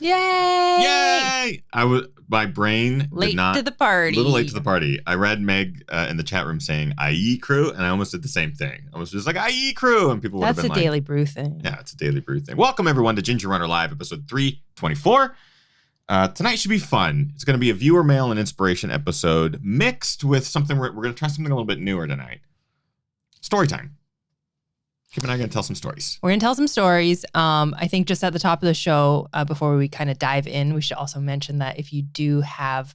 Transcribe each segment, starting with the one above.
Yay! My brain late to the party. A little late to the party. I read Meg in the chat room saying IE crew, and I almost did the same thing. I was just like, IE crew, and people would have been like... That's a Daily Brew thing. Yeah, it's a Daily Brew thing. Welcome, everyone, to Ginger Runner Live, episode 324. Tonight should be fun. It's going to be a viewer mail and inspiration episode mixed with something... We're going to try something a little bit newer tonight. Story time. Kim and I are going to tell some stories. We're going to tell some stories. I think just at the top of the show, before we kind of dive in, we should also mention that if you do have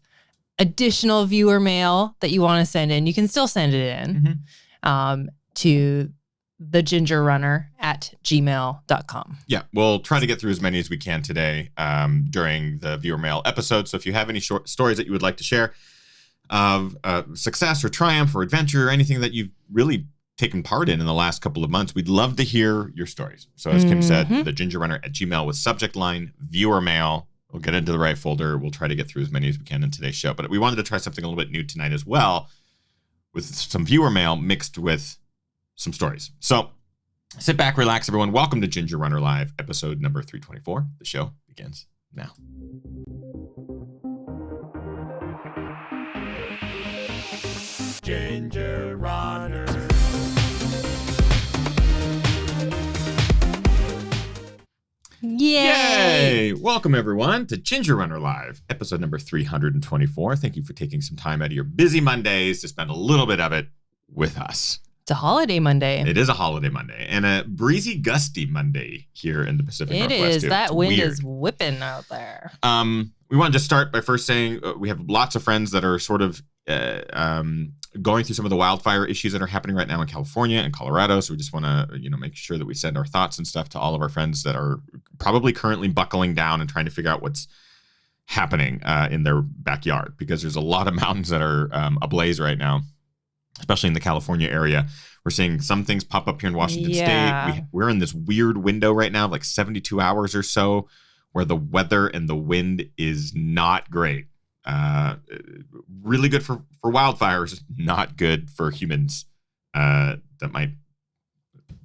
additional viewer mail that you want to send in, you can still send it in to thegingerrunner@gmail.com. Yeah, we'll try to get through as many as we can today during the viewer mail episode. So if you have any short stories that you would like to share of success or triumph or adventure or anything that you've really taken part in the last couple of months, we'd love to hear your stories. So as Kim said, thegingerrunner@gmail with subject line viewer mail. We'll get into the right folder. We'll try to get through as many as we can in today's show. But we wanted to try something a little bit new tonight as well, with some viewer mail mixed with some stories. So sit back, relax, everyone. Welcome to Ginger Runner Live, episode number 324. The show begins now. Ginger Runner. Yay! Welcome, everyone, to Ginger Runner Live, episode number 324. Thank you for taking some time out of your busy Mondays to spend a little bit of it with us. It's a holiday Monday. It is a holiday Monday and a breezy, gusty Monday here in the Pacific Northwest. It is. Too. That it's wind weird. is whipping out there. We want to just start by first saying we have lots of friends that are sort of going through some of the wildfire issues that are happening right now in California and Colorado. So we just want to, make sure that we send our thoughts and stuff to all of our friends that are probably currently buckling down and trying to figure out what's happening in their backyard, because there's a lot of mountains that are ablaze right now, especially in the California area. We're seeing some things pop up here in Washington State. We're in this weird window right now, like 72 hours or so, where the weather and the wind is not great. Really good for wildfires, not good for humans that might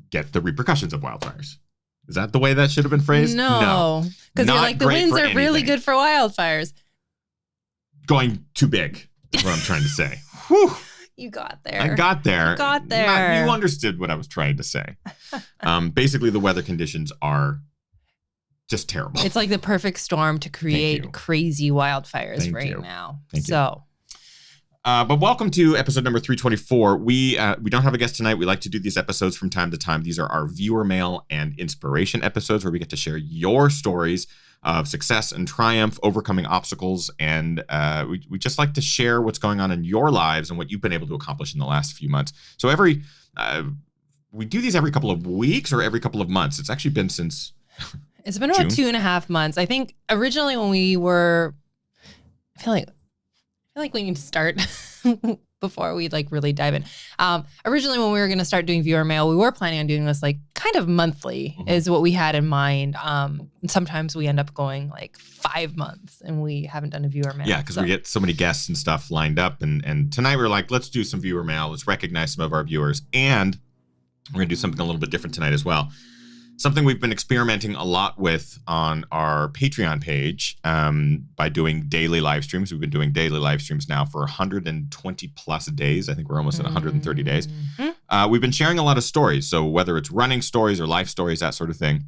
get the repercussions of wildfires. Is that the way that should have been phrased? No. Because you're like, the winds are really good for wildfires. Going too big is what I'm trying to say. Whew. You got there. I got there. You got there. You understood what I was trying to say. Basically, the weather conditions are just terrible. It's like the perfect storm to create crazy wildfires now. Thank you. But welcome to episode number 324. We don't have a guest tonight. We like to do these episodes from time to time. These are our viewer mail and inspiration episodes where we get to share your stories of success and triumph, overcoming obstacles. And we just like to share what's going on in your lives and what you've been able to accomplish in the last few months. So we do these every couple of weeks or every couple of months. It's actually been since... It's been about 2.5 months. I think originally when we were, I feel like we need to start before we really dive in. Originally when we were going to start doing viewer mail, we were planning on doing this kind of monthly is what we had in mind. Sometimes we end up going 5 months and we haven't done a viewer mail. Yeah, because we get so many guests and stuff lined up. And tonight we're like, let's do some viewer mail. Let's recognize some of our viewers. And we're going to do something a little bit different tonight as well. Something we've been experimenting a lot with on our Patreon page by doing daily live streams. We've been doing daily live streams now for 120 plus days. I think we're almost at 130 days. We've been sharing a lot of stories. So whether it's running stories or life stories, that sort of thing.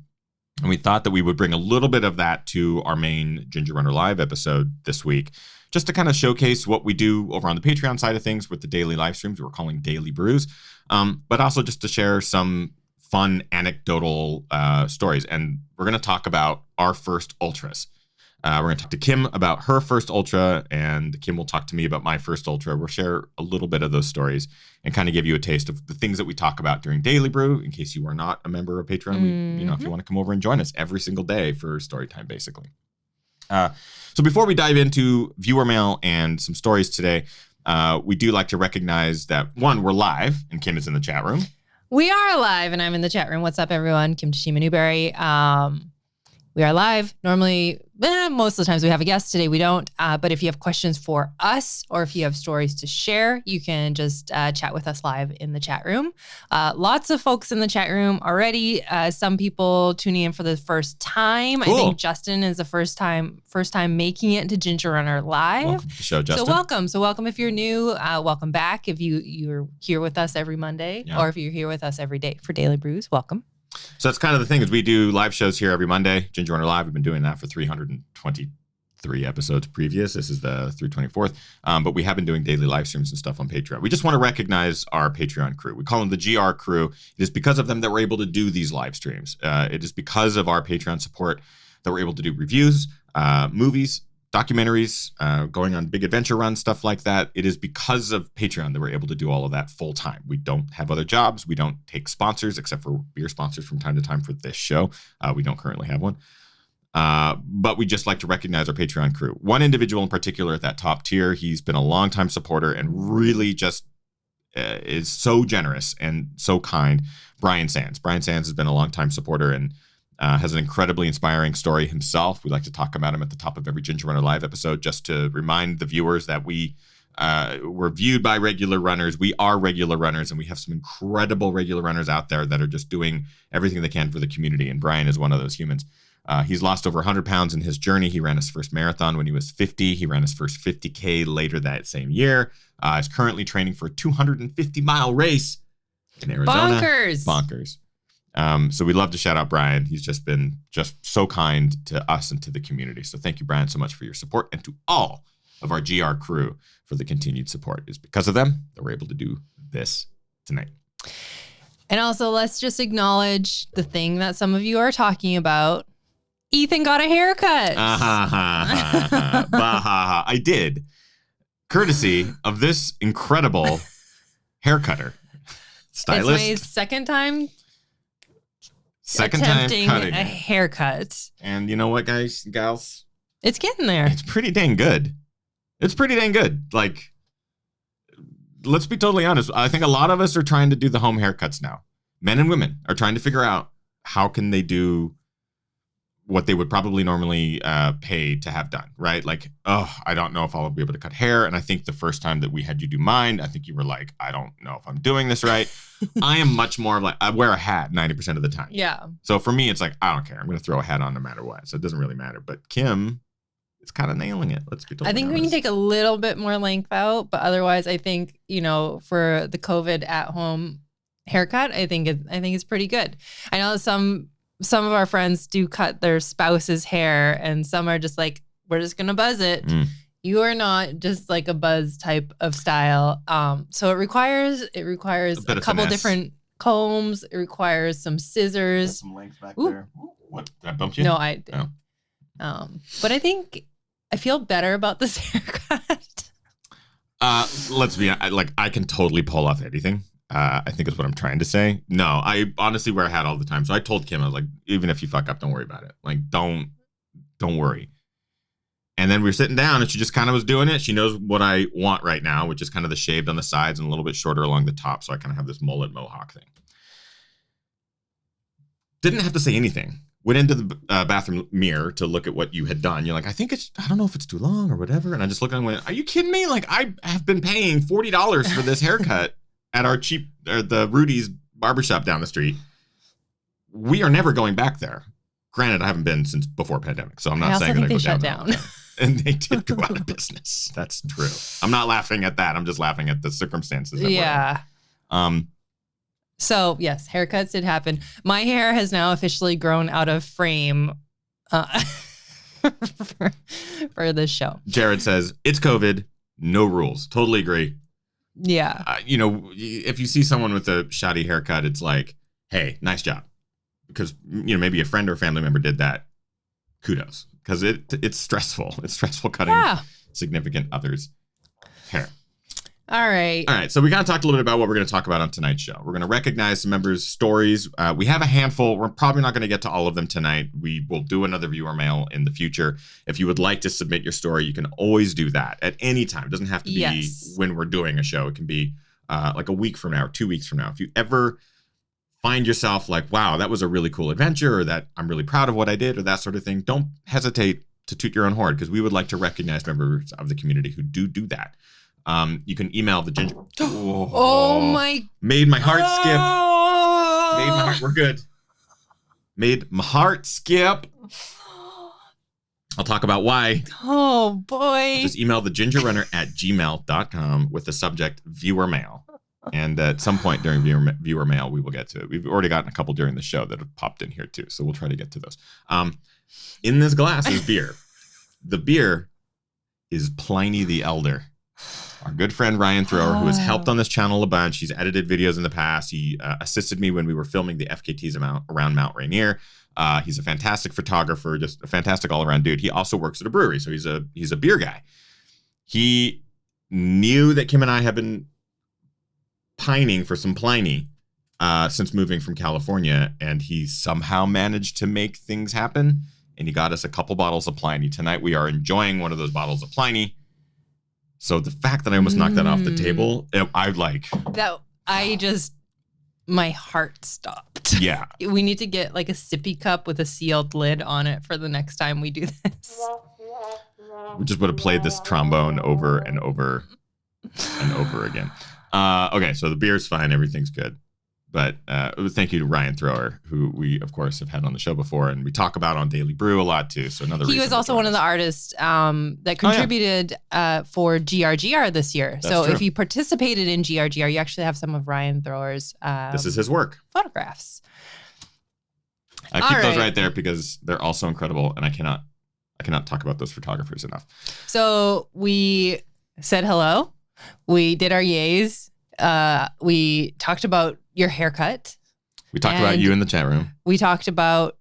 And we thought that we would bring a little bit of that to our main Ginger Runner Live episode this week, just to kind of showcase what we do over on the Patreon side of things with the daily live streams we're calling Daily Brews, but also just to share some fun anecdotal stories. And we're going to talk about our first ultras. We're going to talk to Kim about her first ultra, and Kim will talk to me about my first ultra. We'll share a little bit of those stories and kind of give you a taste of the things that we talk about during Daily Brew. In case you are not a member of Patreon, if you want to come over and join us every single day for story time, basically. So before we dive into viewer mail and some stories today, we do like to recognize that, one, we're live, and Kim is in the chat room. We are live, and I'm in the chat room. What's up, everyone? Kim Tashima Newberry. We are live. Normally, most of the times we have a guest. Today we don't. But if you have questions for us or if you have stories to share, you can just chat with us live in the chat room. Lots of folks in the chat room already. Some people tuning in for the first time. Cool. I think Justin is the first time making it to Ginger Runner Live. Welcome to the show, Justin. So welcome if you're new. Welcome back if you're here with us every Monday, or if you're here with us every day for Daily Brews. Welcome. So that's kind of the thing is we do live shows here every Monday. Ginger Runner Live. We've been doing that for 323 episodes previous. This is the 324th. But we have been doing daily live streams and stuff on Patreon. We just want to recognize our Patreon crew. We call them the GR crew. It is because of them that we're able to do these live streams. It is because of our Patreon support that we're able to do reviews, movies, documentaries, going on big adventure runs, stuff like that. It is because of Patreon that we're able to do all of that full time. We don't have other jobs. We don't take sponsors, except for beer sponsors from time to time for this show. We don't currently have one. But we just like to recognize our Patreon crew. One individual in particular at that top tier, he's been a longtime supporter and really just is so generous and so kind. Brian Sands. Brian Sands has been a longtime supporter and has an incredibly inspiring story himself. We like to talk about him at the top of every Ginger Runner Live episode just to remind the viewers that we're viewed by regular runners. We are regular runners, and we have some incredible regular runners out there that are just doing everything they can for the community, and Brian is one of those humans. He's lost over 100 pounds in his journey. He ran his first marathon when he was 50. He ran his first 50K later that same year. He's currently training for a 250-mile race in Arizona. Bonkers. So we'd love to shout out Brian. He's just been so kind to us and to the community. So thank you, Brian, so much for your support, and to all of our GR crew for the continued support. It's because of them that we're able to do this tonight. And also, let's just acknowledge the thing that some of you are talking about. Ethan got a haircut. I did. Courtesy of this incredible haircutter. Stylist. It's my second time attempting a haircut. And you know what, guys, gals? It's getting there. It's pretty dang good. Like, let's be totally honest. I think a lot of us are trying to do the home haircuts now. Men and women are trying to figure out how can they do what they would probably normally pay to have done, right? Like, I don't know if I'll be able to cut hair. And I think the first time that we had you do mine, I think you were like, I don't know if I'm doing this right. I am much more like, I wear a hat 90% of the time. Yeah. So for me, it's like, I don't care. I'm going to throw a hat on no matter what. So it doesn't really matter. But Kim is kind of nailing it. Let's be totally honest. We can take a little bit more length out, but otherwise I think, for the COVID at home haircut, I think it's pretty good. I know some of our friends do cut their spouse's hair, and some are just like, we're just going to buzz it. You are not just like a buzz type of style. So it requires a couple different combs. It requires some scissors. Some length back there. What? Did I bump you? No, I didn't. Oh. But I feel better about this haircut. Let's be like, I can totally pull off anything. I think is what I'm trying to say. No, I honestly wear a hat all the time. So I told Kim, I was like, even if you fuck up, don't worry about it. Like, don't worry. And then we were sitting down and she just kind of was doing it. She knows what I want right now, which is kind of the shaved on the sides and a little bit shorter along the top. So I kind of have this mullet mohawk thing. Didn't have to say anything. Went into the bathroom mirror to look at what you had done. You're like, I don't know if it's too long or whatever. And I just looked and went, are you kidding me? Like, I have been paying $40 for this haircut at our the Rudy's barbershop down the street. We are never going back there. Granted, I haven't been since before pandemic, so I'm not saying that they shut down. And they did go out of business. That's true. I'm not laughing at that. I'm just laughing at the circumstances. Yeah. So yes, haircuts did happen. My hair has now officially grown out of frame for this show. Jared says, it's COVID, no rules. Totally agree. Yeah. If you see someone with a shoddy haircut, it's like, hey, nice job. Because, maybe a friend or a family member did that. Kudos. Because it's stressful. It's stressful cutting significant others' hair. All right. So we kind of talked a little bit about what we're going to talk about on tonight's show. We're going to recognize some members' stories. We have a handful. We're probably not going to get to all of them tonight. We will do another viewer mail in the future. If you would like to submit your story, you can always do that at any time. It doesn't have to be when we're doing a show. It can be like a week from now or 2 weeks from now. If you ever find yourself like, wow, that was a really cool adventure, or that I'm really proud of what I did, or that sort of thing, don't hesitate to toot your own horn, because we would like to recognize members of the community who do that. You can email the ginger. Oh my! Made my heart skip. Made my heart. We're good. Made my heart skip. I'll talk about why. Oh boy! Just email thegingernunner@gmail.com with the subject viewer mail. And at some point during viewer mail, we will get to it. We've already gotten a couple during the show that have popped in here too, so we'll try to get to those. In this glass is beer. The beer is Pliny the Elder. Our good friend Ryan Thrower, who has helped on this channel a bunch. He's edited videos in the past. He assisted me when we were filming the FKTs around Mount Rainier. He's a fantastic photographer, just a fantastic all-around dude. He also works at a brewery, so he's a beer guy. He knew that Kim and I have been pining for some Pliny since moving from California, and he somehow managed to make things happen, and he got us a couple bottles of Pliny. Tonight we are enjoying one of those bottles of Pliny. So the fact that I almost knocked that off the table, my heart stopped. Yeah. We need to get like a sippy cup with a sealed lid on it for the next time we do this. We just would have played this trombone over and over and over again. Okay, so the beer's fine. Everything's good. But thank you to Ryan Thrower, who we, of course, have had on the show before, and we talk about on Daily Brew a lot, too. So he was also one of the artists that contributed for GRGR this year. That's true. If you participated in GRGR, you actually have some of Ryan Thrower's this is his work. Photographs. I keep those right there because they're also incredible, and I cannot talk about those photographers enough. So we said hello. We did our yays. We talked about your haircut. We talked about you in the chat room. We talked about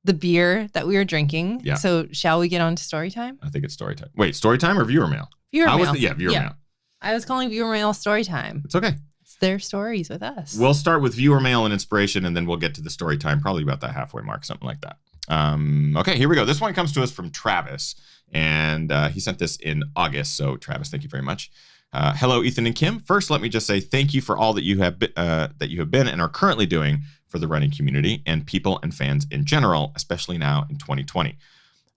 the beer that we were drinking. Yeah. So shall we get on to story time? I think it's story time. Wait, story time or viewer mail? Viewer mail. Viewer mail. I was calling viewer mail story time. It's okay. It's their stories with us. We'll start with viewer mail and inspiration, and then we'll get to the story time, probably about that halfway mark, something like that. Okay, here we go. This one comes to us from Travis, and he sent this in August. So Travis, thank you very much. Hello, Ethan and Kim. First, let me just say thank you for all that you have been and are currently doing for the running community and people and fans in general, especially now in 2020.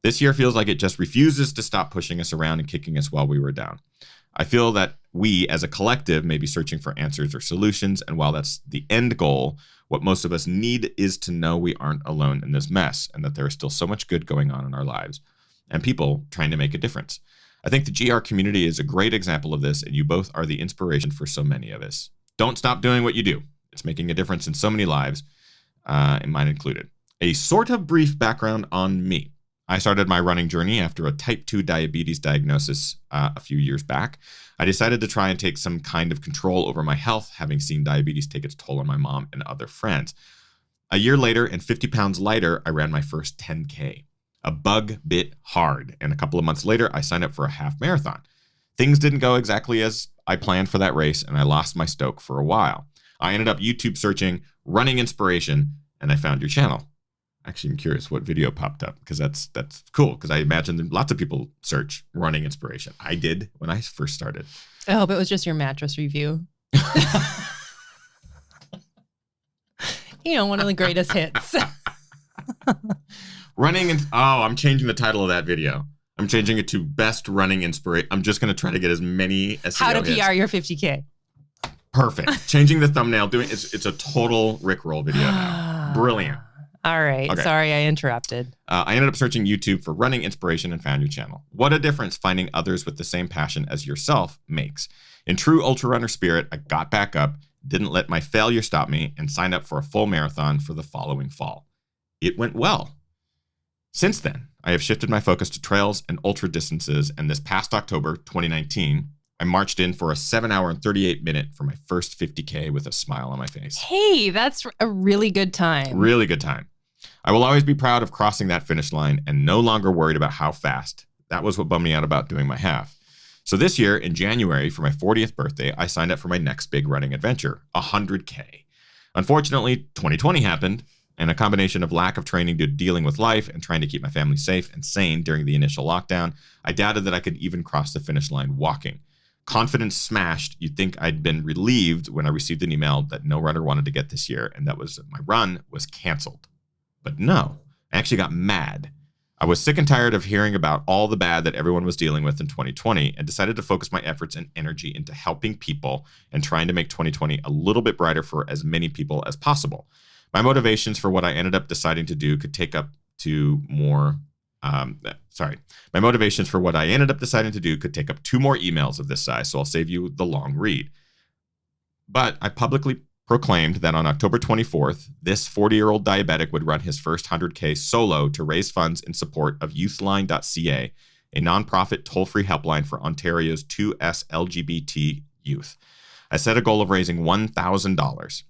This year feels like it just refuses to stop pushing us around and kicking us while we were down. I feel that we, as a collective, may be searching for answers or solutions, and while that's the end goal, what most of us need is to know we aren't alone in this mess and that there is still so much good going on in our lives and people trying to make a difference. I think the GR community is a great example of this, and you both are the inspiration for so many of us. Don't stop doing what you do. It's making a difference in so many lives, and mine included. A sort of brief background on me. I started my running journey after a type 2 diabetes diagnosis a few years back. I decided to try and take some kind of control over my health, having seen diabetes take its toll on my mom and other friends. A year later, and 50 pounds lighter, I ran my first 10K. A bug bit hard, and a couple of months later, I signed up for a half marathon. Things didn't go exactly as I planned for that race, and I lost my stoke for a while. I ended up YouTube searching running inspiration, and I found your channel. Actually, I'm curious what video popped up, because that's cool, because I imagine that lots of people search running inspiration. I did when I first started. I hope it was just your mattress review. One of the greatest hits. I'm changing the title of that video. I'm changing it to best running inspiration. I'm just going to try to get as many SEO How to hits. PR your 50K. Perfect. Changing the thumbnail. It's a total Rickroll video now. Brilliant. All right. Okay. Sorry, I interrupted. I ended up searching YouTube for running inspiration and found your channel. What a difference finding others with the same passion as yourself makes. In true ultra runner spirit, I got back up, didn't let my failure stop me, and signed up for a full marathon for the following fall. It went well. Since then, I have shifted my focus to trails and ultra distances, and this past October 2019, I marched in for a 7-hour and 38-minute for my first 50K with a smile on my face. Hey, that's a really good time. Really good time. I will always be proud of crossing that finish line and no longer worried about how fast. That was what bummed me out about doing my half. So this year, in January, for my 40th birthday, I signed up for my next big running adventure, 100K. Unfortunately, 2020 happened, and a combination of lack of training to dealing with life and trying to keep my family safe and sane during the initial lockdown, I doubted that I could even cross the finish line walking. Confidence smashed. You'd think I'd been relieved when I received an email that no runner wanted to get this year, and that was my run was canceled. But no, I actually got mad. I was sick and tired of hearing about all the bad that everyone was dealing with in 2020 and decided to focus my efforts and energy into helping people and trying to make 2020 a little bit brighter for as many people as possible. My motivations for what I ended up deciding to do could take up to more. My motivations for what I ended up deciding to do could take up 2 more emails of this size, so I'll save you the long read. But I publicly proclaimed that on October 24th, this 40-year-old diabetic would run his first 100K solo to raise funds in support of youthline.ca, a nonprofit toll-free helpline for Ontario's 2S LGBT youth. I set a goal of raising $1,000,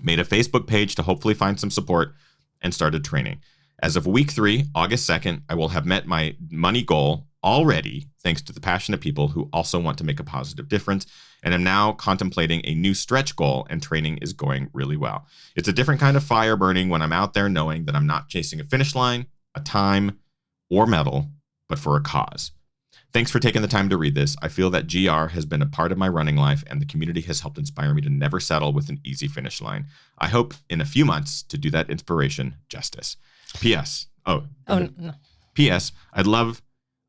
made a Facebook page to hopefully find some support, and started training. As of week 3, August 2nd, I will have met my money goal already, thanks to the passionate people who also want to make a positive difference, and am now contemplating a new stretch goal, and training is going really well. It's a different kind of fire burning when I'm out there knowing that I'm not chasing a finish line, a time, or medal, but for a cause. Thanks for taking the time to read this. I feel that GR has been a part of my running life, and the community has helped inspire me to never settle with an easy finish line. I hope in a few months to do that inspiration justice. P.S. No. P.S. I'd love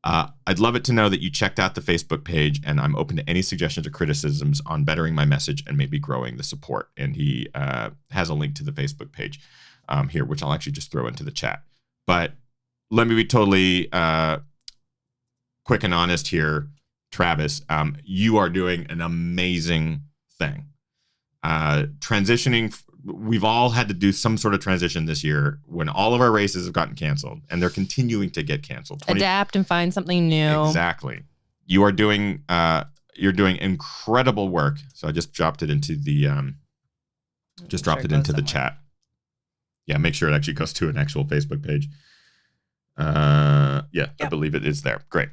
it to know that you checked out the Facebook page, and I'm open to any suggestions or criticisms on bettering my message and maybe growing the support. And he has a link to the Facebook page here, which I'll actually just throw into the chat. But let me be totally quick and honest here, Travis. You are doing an amazing thing. Transitioning. We've all had to do some sort of transition this year when all of our races have gotten canceled, and they're continuing to get canceled. Adapt and find something new. Exactly. You are doing incredible work. So I just dropped it into the chat. Yeah, make sure it actually goes to an actual Facebook page. Yep. I believe it is there. Great.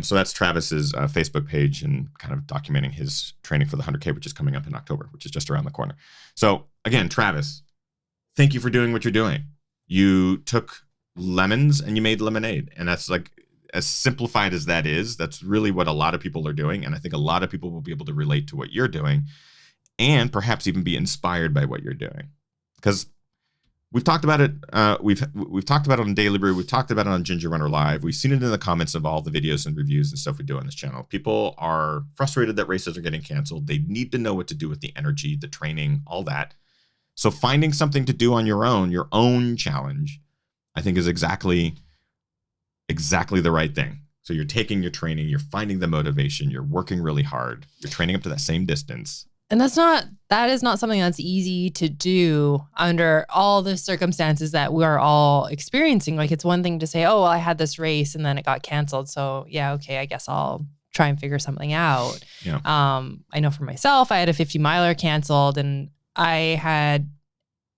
So that's Travis's Facebook page and kind of documenting his training for the 100K, which is coming up in October, which is just around the corner. So again, Travis, thank you for doing what you're doing. You took lemons and you made lemonade. And that's like, as simplified as that is, that's really what a lot of people are doing. And I think a lot of people will be able to relate to what you're doing and perhaps even be inspired by what you're doing. Because we've talked about it. We've talked about it on Daily Brew. We've talked about it on Ginger Runner Live. We've seen it in the comments of all the videos and reviews and stuff we do on this channel. People are frustrated that races are getting canceled. They need to know what to do with the energy, the training, all that. So finding something to do on your own challenge, I think is exactly the right thing. So you're taking your training, you're finding the motivation, you're working really hard, you're training up to that same distance. And that is not something that's easy to do under all the circumstances that we are all experiencing. Like, it's one thing to say, oh, well, I had this race and then it got canceled. So yeah, okay, I guess I'll try and figure something out. Yeah. I know for myself, I had a 50 miler canceled, and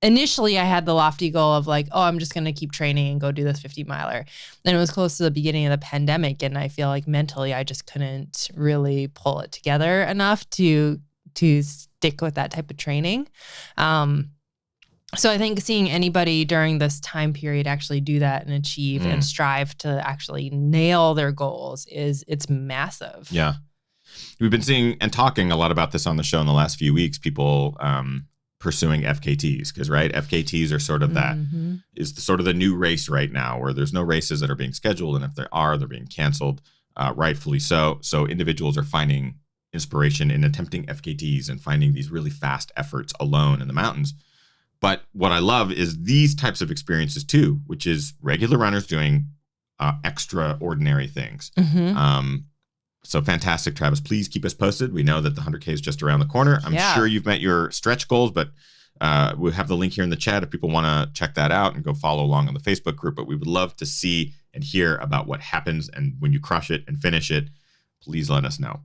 initially I had the lofty goal of like, oh, I'm just going to keep training and go do this 50 miler. And it was close to the beginning of the pandemic. And I feel like mentally I just couldn't really pull it together enough to stick with that type of training. So I think seeing anybody during this time period actually do that and achieve and strive to actually nail their goals it's massive. Yeah. We've been seeing and talking a lot about this on the show in the last few weeks, people pursuing FKTs, because FKTs are sort of that is sort of the new race right now, where there's no races that are being scheduled. And if there are, they're being canceled, rightfully so. So individuals are finding inspiration in attempting FKTs and finding these really fast efforts alone in the mountains. But what I love is these types of experiences too, which is regular runners doing extraordinary things. So fantastic, Travis. Please keep us posted. We know that the 100K is just around the corner. I'm sure you've met your stretch goals, but we'll have the link here in the chat if people want to check that out and go follow along on the Facebook group. But we would love to see and hear about what happens. And when you crush it and finish it, please let us know.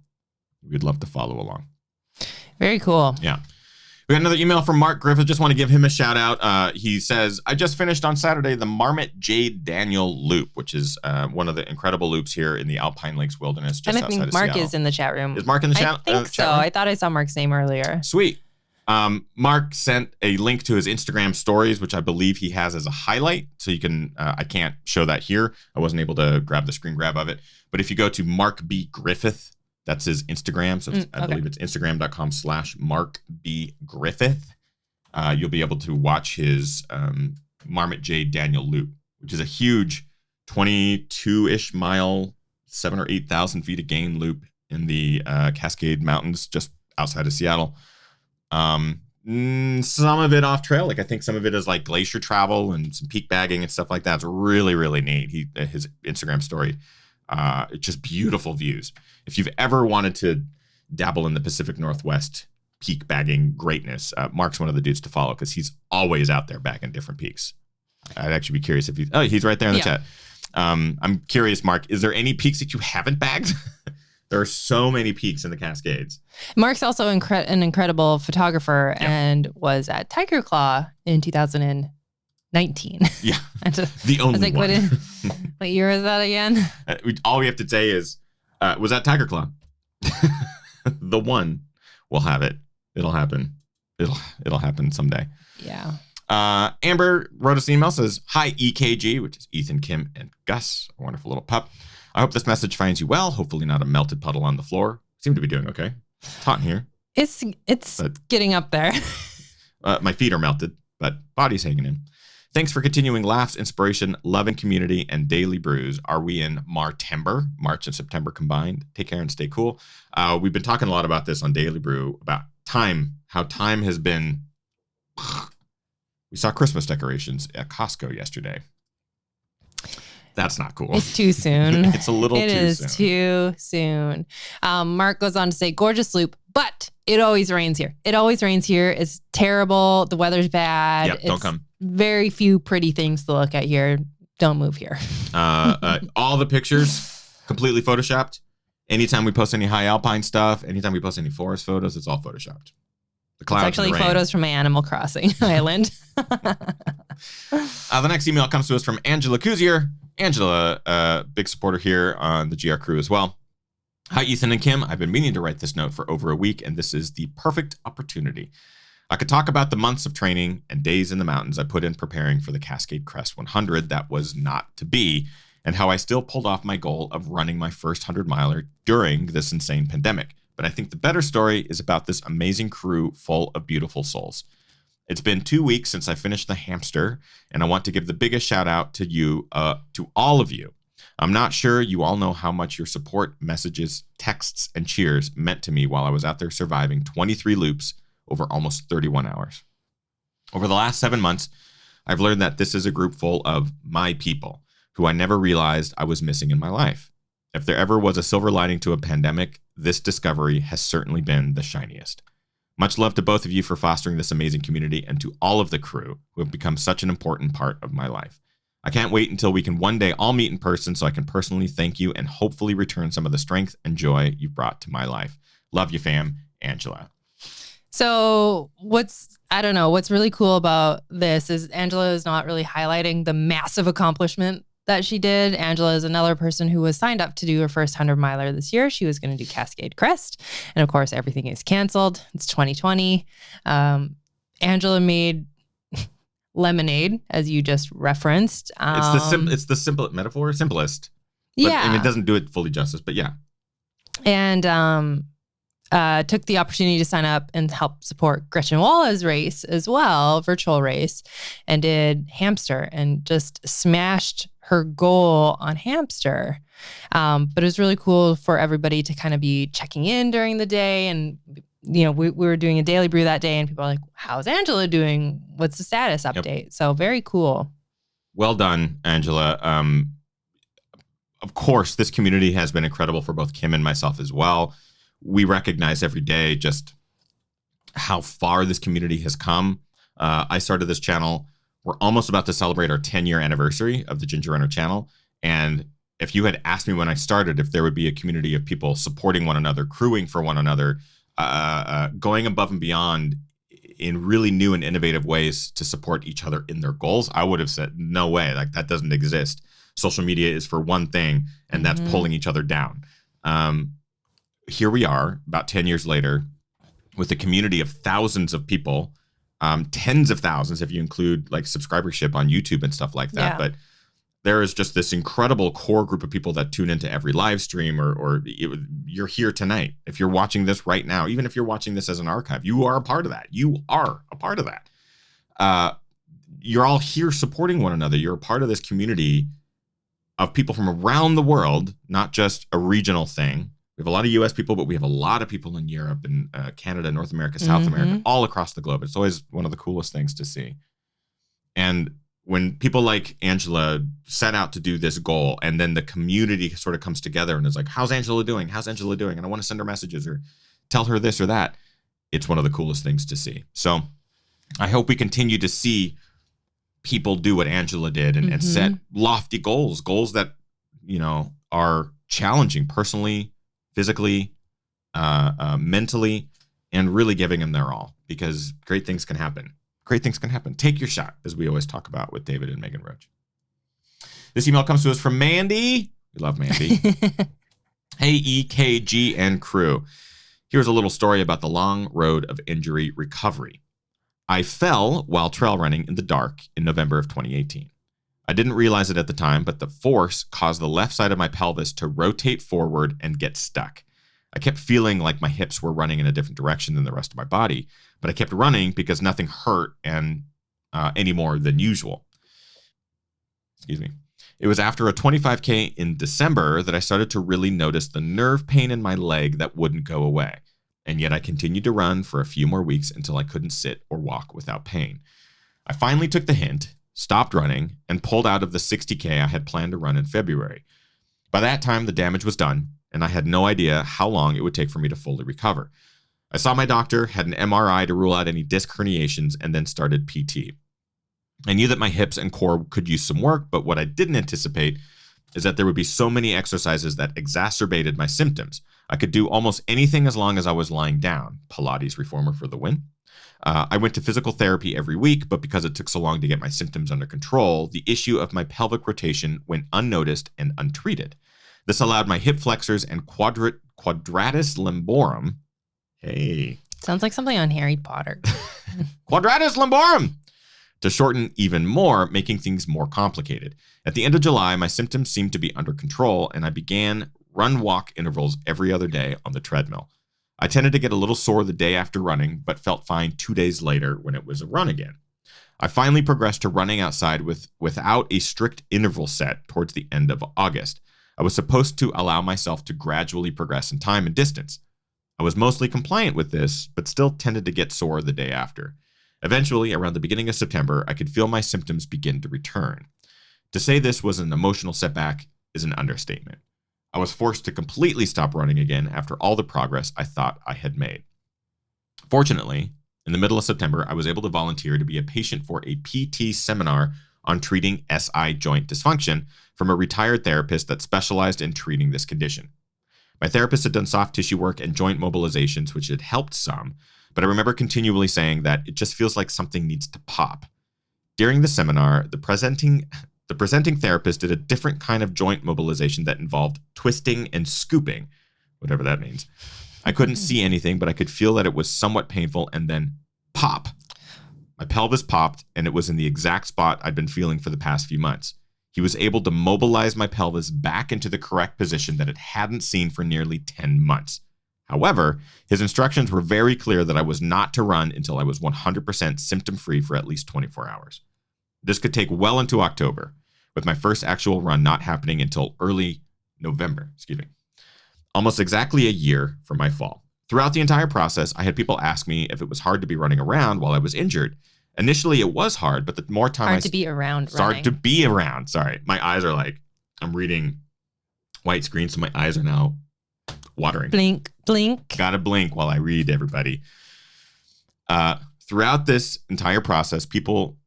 We'd love to follow along. Very cool. Yeah. We got another email from Mark Griffith. Just want to give him a shout out. He says, I just finished on Saturday the Marmot Jade Daniel Loop, which is one of the incredible loops here in the Alpine Lakes Wilderness just outside of Seattle. And I think Mark is in the chat room. Is Mark in the chat? I think so. I thought I saw Mark's name earlier. Sweet. Mark sent a link to his Instagram stories, which I believe he has as a highlight. So you can, I can't show that here. I wasn't able to grab the screen grab of it. But if you go to Mark B. Griffith That's his Instagram. So I believe it's instagram.com/MarkBGriffith. You'll be able to watch his Marmot J. Daniel loop, which is a huge 22-ish mile, 7,000 or 8,000 feet of gain loop in the Cascade Mountains just outside of Seattle. Some of it off trail. Like I think some of it is like glacier travel and some peak bagging and stuff like that. It's really, really neat. His Instagram story, it's just beautiful views. If you've ever wanted to dabble in the Pacific Northwest peak bagging greatness, Mark's one of the dudes to follow because he's always out there bagging different peaks. I'd actually be curious if he's right there in the chat. I'm curious, Mark, is there any peaks that you haven't bagged? There are so many peaks in the Cascades. Mark's also an incredible photographer and was at Tiger Claw in 2019. Yeah, the only one. What year is that again? All we have to say is, was that Tiger Claw? The one. We'll have it. It'll happen. It'll happen someday. Yeah. Amber wrote us an email, says, "Hi, EKG," which is Ethan, Kim, and Gus, a wonderful little pup. "I hope this message finds you well. Hopefully not a melted puddle on the floor. Seem to be doing okay. It's hot in here. It's getting up there. My feet are melted, but body's hanging in. Thanks for continuing laughs, inspiration, love, and community, and daily brews. Are we in Martember, March and September combined? Take care and stay cool." We've been talking a lot about this on Daily Brew, about time, how time has been... We saw Christmas decorations at Costco yesterday. That's not cool. It's too soon. It's a little too soon. It is too soon. Mark goes on to say, "Gorgeous loop, but it always rains here. It always rains here. It's terrible. The weather's bad. Yep, don't come. Very few pretty things to look at here. Don't move here." All the pictures completely photoshopped. Anytime we post any high alpine stuff, anytime we post any forest photos, it's all photoshopped. The clouds, it's actually photos from my Animal Crossing island. The next email comes to us from Angela Kuzier. Angela, big supporter here on the GR crew as well. "Hi, Ethan and Kim. I've been meaning to write this note for over a week, and this is the perfect opportunity. I could talk about the months of training and days in the mountains I put in preparing for the Cascade Crest 100 that was not to be, and how I still pulled off my goal of running my first 100-miler during this insane pandemic. But I think the better story is about this amazing crew full of beautiful souls. It's been 2 weeks since I finished the hamster, and I want to give the biggest shout out to you, to all of you. I'm not sure you all know how much your support, messages, texts, and cheers meant to me while I was out there surviving 23 loops over almost 31 hours. Over the last 7 months, I've learned that this is a group full of my people who I never realized I was missing in my life. If there ever was a silver lining to a pandemic, this discovery has certainly been the shiniest. Much love to both of you for fostering this amazing community and to all of the crew who have become such an important part of my life. I can't wait until we can one day all meet in person so I can personally thank you and hopefully return some of the strength and joy you've brought to my life. Love you, fam. Angela." So what's really cool about this is Angela is not really highlighting the massive accomplishment that she did. Angela is another person who was signed up to do her first 100-miler this year. She was going to do Cascade Crest. And of course, everything is canceled. It's 2020. Angela made lemonade, as you just referenced. It's the simple metaphor, simplest. But, yeah. I mean, it doesn't do it fully justice, but yeah. And took the opportunity to sign up and help support Gretchen Walla's race as well, virtual race, and did hamster and just smashed her goal on hamster. But it was really cool for everybody to kind of be checking in during the day. And, we were doing a daily brew that day and people are like, "How's Angela doing? What's the status update?" Yep. So very cool. Well done, Angela. Of course, this community has been incredible for both Kim and myself as well. We recognize every day just how far this community has come. I started this channel. We're almost about to celebrate our 10-year anniversary of the Ginger Runner channel. And if you had asked me when I started if there would be a community of people supporting one another, crewing for one another, going above and beyond in really new and innovative ways to support each other in their goals, I would have said, no way, like that doesn't exist. Social media is for one thing, and that's pulling each other down. Here we are about 10 years later with a community of thousands of people, tens of thousands if you include like subscribership on YouTube and stuff like that. Yeah. But there is just this incredible core group of people that tune into every live stream or you're here tonight. If you're watching this right now, even if you're watching this as an archive, you are a part of that. You are a part of that. You're all here supporting one another. You're a part of this community of people from around the world, not just a regional thing. We have a lot of US people, but we have a lot of people in Europe and Canada, North America, South America, all across the globe. It's always one of the coolest things to see. And when people like Angela set out to do this goal, and then the community sort of comes together and is like, how's Angela doing? How's Angela doing? And I want to send her messages or tell her this or that. It's one of the coolest things to see. So I hope we continue to see people do what Angela did and set lofty goals that, are challenging personally, physically, mentally, and really giving them their all, because great things can happen. Great things can happen. Take your shot, as we always talk about with David and Megan Roach. This email comes to us from Mandy. We love Mandy. Hey, EKG and crew. Here's a little story about the long road of injury recovery. I fell while trail running in the dark in November of 2018. I didn't realize it at the time, but the force caused the left side of my pelvis to rotate forward and get stuck. I kept feeling like my hips were running in a different direction than the rest of my body, but I kept running because nothing hurt and any more than usual. Excuse me. It was after a 25K in December that I started to really notice the nerve pain in my leg that wouldn't go away. And yet I continued to run for a few more weeks until I couldn't sit or walk without pain. I finally took the hint, stopped running, and pulled out of the 60K I had planned to run in February. By that time, the damage was done, and I had no idea how long it would take for me to fully recover. I saw my doctor, had an MRI to rule out any disc herniations, and then started PT. I knew that my hips and core could use some work, but what I didn't anticipate is that there would be so many exercises that exacerbated my symptoms. I could do almost anything as long as I was lying down. Pilates reformer for the win. I went to physical therapy every week, but because it took so long to get my symptoms under control, the issue of my pelvic rotation went unnoticed and untreated. This allowed my hip flexors and quadratus lumborum. Hey. Sounds like something on Harry Potter. Quadratus lumborum to shorten even more, making things more complicated. At the end of July, my symptoms seemed to be under control, and I began run-walk intervals every other day on the treadmill. I tended to get a little sore the day after running, but felt fine 2 days later when it was a run again. I finally progressed to running outside without a strict interval set towards the end of August. I was supposed to allow myself to gradually progress in time and distance. I was mostly compliant with this, but still tended to get sore the day after. Eventually, around the beginning of September, I could feel my symptoms begin to return. To say this was an emotional setback is an understatement. I was forced to completely stop running again after all the progress I thought I had made. Fortunately, in the middle of September, I was able to volunteer to be a patient for a PT seminar on treating SI joint dysfunction from a retired therapist that specialized in treating this condition. My therapist had done soft tissue work and joint mobilizations, which had helped some, but I remember continually saying that it just feels like something needs to pop. During the seminar, the presenting therapist did a different kind of joint mobilization that involved twisting and scooping, whatever that means. I couldn't see anything, but I could feel that it was somewhat painful, and then pop. My pelvis popped, and it was in the exact spot I'd been feeling for the past few months. He was able to mobilize my pelvis back into the correct position that it hadn't seen for nearly 10 months. However, his instructions were very clear that I was not to run until I was 100% symptom-free for at least 24 hours. This could take well into October, with my first actual run not happening until early November. Almost exactly a year from my fall. Throughout the entire process, I had people ask me if it was hard to be running around while I was injured. Initially, it was hard, but the more time hard to be around. Sorry, my eyes are like, I'm reading white screen, so my eyes are now watering. Blink, blink. Gotta blink while I read, everybody. Throughout this entire process,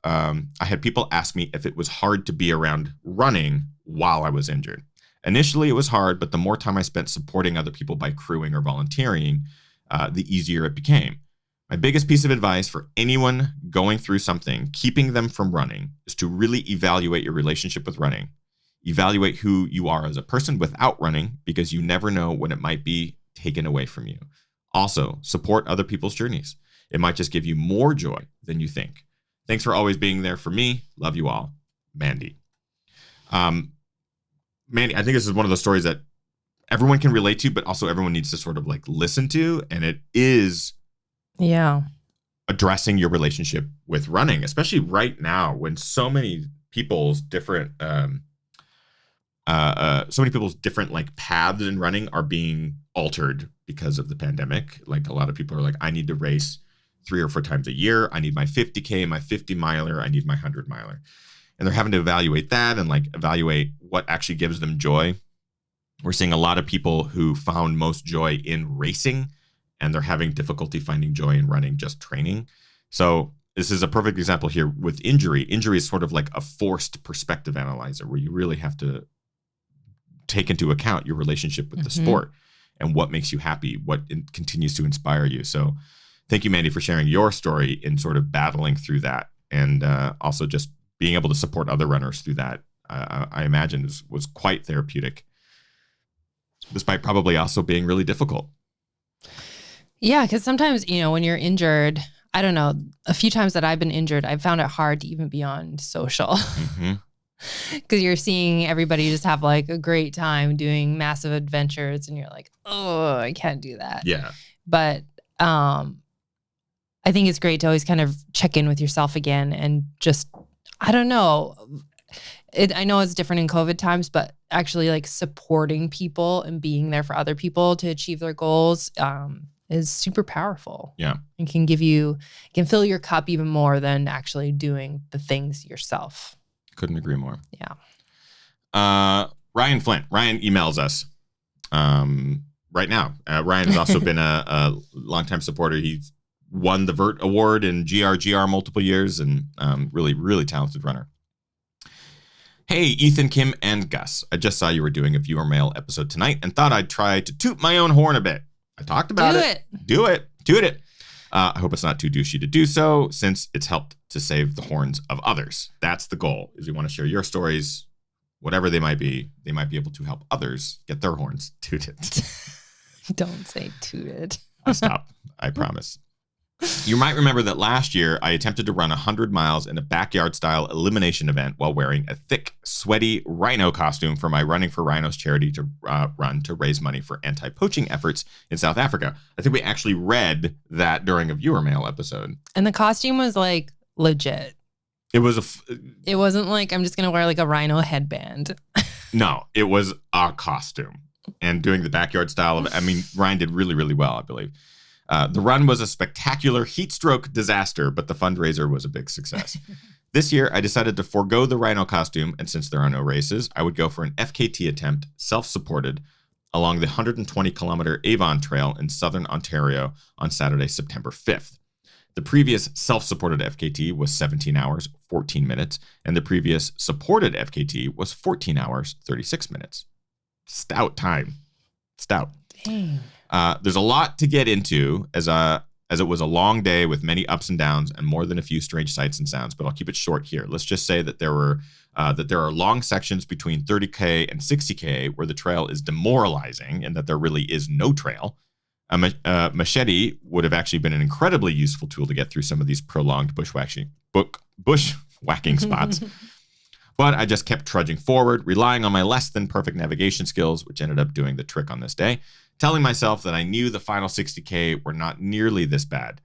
I had people ask me if it was hard to be around running while I was injured. Initially, it was hard, but the more time I spent supporting other people by crewing or volunteering, the easier it became. My biggest piece of advice for anyone going through something, keeping them from running, is to really evaluate your relationship with running. Evaluate who you are as a person without running, because you never know when it might be taken away from you. Also, support other people's journeys. It might just give you more joy than you think. Thanks for always being there for me. Love you all. Mandy. Mandy, I think this is one of those stories that everyone can relate to, but also everyone needs to sort of like listen to. And it is addressing your relationship with running, especially right now when so many people's different like paths in running are being altered because of the pandemic. Like a lot of people are like, I need to race 3 or 4 times a year. I need my 50K, my 50 miler. I need my 100 miler. And they're having to evaluate that and like evaluate what actually gives them joy. We're seeing a lot of people who found most joy in racing, and they're having difficulty finding joy in running, just training. So this is a perfect example here with injury. Injury is sort of like a forced perspective analyzer where you really have to take into account your relationship with the sport and what makes you happy, what continues to inspire you. So thank you, Mandy, for sharing your story in sort of battling through that, and also just being able to support other runners through that. I imagine was quite therapeutic, despite probably also being really difficult. Yeah, because sometimes, when you're injured, I don't know, a few times that I've been injured, I've found it hard to even be on social. Because you're seeing everybody just have like a great time doing massive adventures, and you're like, oh, I can't do that. Yeah. But I think it's great to always kind of check in with yourself again and just, I don't know. I know it's different in COVID times, but actually like supporting people and being there for other people to achieve their goals is super powerful. Yeah. And can fill your cup even more than actually doing the things yourself. Couldn't agree more. Yeah. Ryan Flint. Ryan emails us right now. Ryan has also been a longtime supporter. He's won the Vert Award in GR multiple years, and really, really talented runner. Hey, Ethan, Kim, and Gus. I just saw you were doing a viewer mail episode tonight and thought I'd try to toot my own horn a bit. I talked about it. Do it. Toot it. I hope it's not too douchey to do so, since it's helped to save the horns of others. That's the goal, is we want to share your stories, whatever they might be. They might be able to help others get their horns tooted. Don't say tooted. I stop. I promise. You might remember that last year, I attempted to run 100 miles in a backyard-style elimination event while wearing a thick, sweaty rhino costume for my Running for Rhinos charity to run to raise money for anti-poaching efforts in South Africa. I think we actually read that during a viewer mail episode. And the costume was like legit. It was it wasn't like I'm just going to wear like a rhino headband. No, it was a costume. And doing the backyard style of it, I mean, Ryan did really, really well, I believe. The run was a spectacular heat stroke disaster, but the fundraiser was a big success. This year, I decided to forego the rhino costume, and since there are no races, I would go for an FKT attempt, self-supported, along the 120-kilometer Avon Trail in southern Ontario on Saturday, September 5th. The previous self-supported FKT was 17 hours, 14 minutes, and the previous supported FKT was 14 hours, 36 minutes. Stout time. Stout. Dang. There's a lot to get into as it was a long day with many ups and downs and more than a few strange sights and sounds, but I'll keep it short here. Let's just say that there are long sections between 30K and 60K where the trail is demoralizing and that there really is no trail. A machete would have actually been an incredibly useful tool to get through some of these prolonged bushwhacking spots. But I just kept trudging forward, relying on my less than perfect navigation skills, which ended up doing the trick on this day, telling myself that I knew the final 60K were not nearly this bad.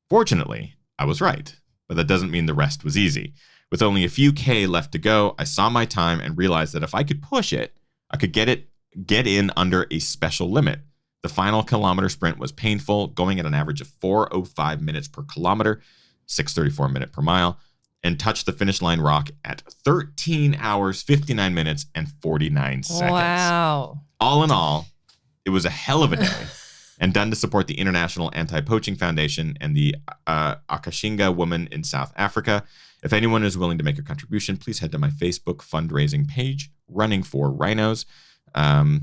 Fortunately, I was right, but that doesn't mean the rest was easy. With only a few K left to go, I saw my time and realized that if I could push it, I could get in under a special limit. The final kilometer sprint was painful, going at an average of 4:05 minutes per kilometer, 6:34 minute per mile, and touched the finish line rock at 13 hours, 59 minutes, and 49 seconds. Wow. All in all, it was a hell of a day, and done to support the International Anti-Poaching Foundation and the Akashinga woman in South Africa. If anyone is willing to make a contribution, please head to my Facebook fundraising page, Running for Rhinos. I